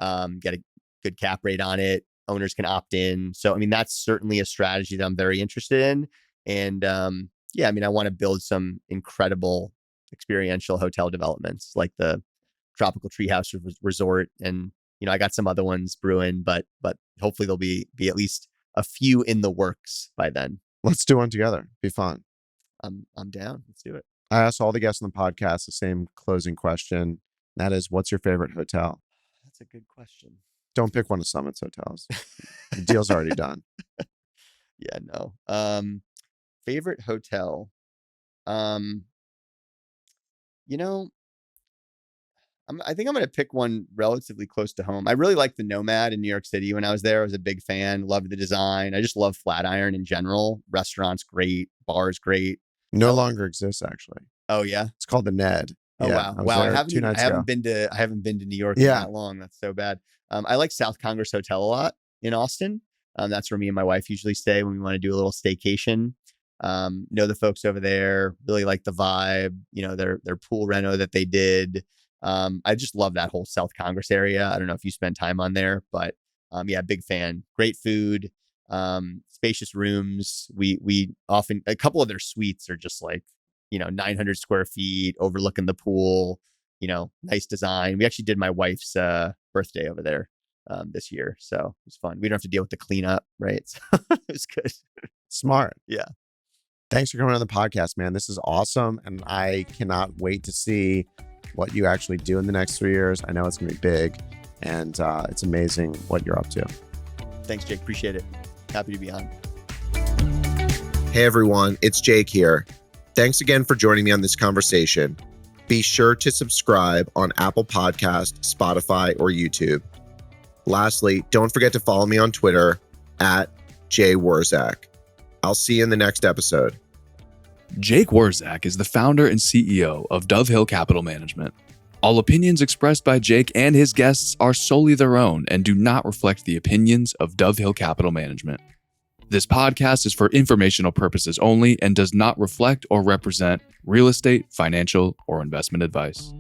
get a good cap rate on it. Owners can opt in. So, that's certainly a strategy that I'm very interested in. And I want to build some incredible experiential hotel developments like the tropical treehouse resort. And, I got some other ones brewing, but hopefully there'll be at least a few in the works by then. Let's do one together. Be fun. I'm down. Let's do it. I asked all the guests on the podcast the same closing question. That is, what's your favorite hotel? That's a good question. Don't pick one of Summit's hotels. The deal's already done. Yeah, no. Favorite hotel. I think I'm going to pick one relatively close to home. I really liked the Nomad in New York City when I was there. I was a big fan. Loved the design. I just love Flatiron in general. Restaurants great. Bars great. No longer exists, actually. Oh yeah, it's called the Ned. Oh yeah. Wow. I haven't been to New York in that long. That's so bad. I like South Congress Hotel a lot in Austin. That's where me and my wife usually stay when we want to do a little staycation. Know the folks over there. Really like the vibe. Their pool reno that they did. I just love that whole South Congress area. I don't know if you spend time on there, but big fan. Great food, spacious rooms. We often, a couple of their suites are just like, 900 square feet overlooking the pool, nice design. We actually did my wife's birthday over there this year. So it was fun. We don't have to deal with the cleanup, right? So it was good. Smart. Yeah. Thanks for coming on the podcast, man. This is awesome. And I cannot wait to see what you actually do in the next 3 years. I know it's going to be big, and it's amazing what you're up to. Thanks, Jake. Appreciate it. Happy to be on. Hey, everyone. It's Jake here. Thanks again for joining me on this conversation. Be sure to subscribe on Apple Podcasts, Spotify, or YouTube. Lastly, don't forget to follow me on Twitter @JWurzak. I'll see you in the next episode. Jake Wurzak is the founder and CEO of Dove Hill Capital Management. All opinions expressed by Jake and his guests are solely their own and do not reflect the opinions of Dove Hill Capital Management. This podcast is for informational purposes only and does not reflect or represent real estate, financial, or investment advice.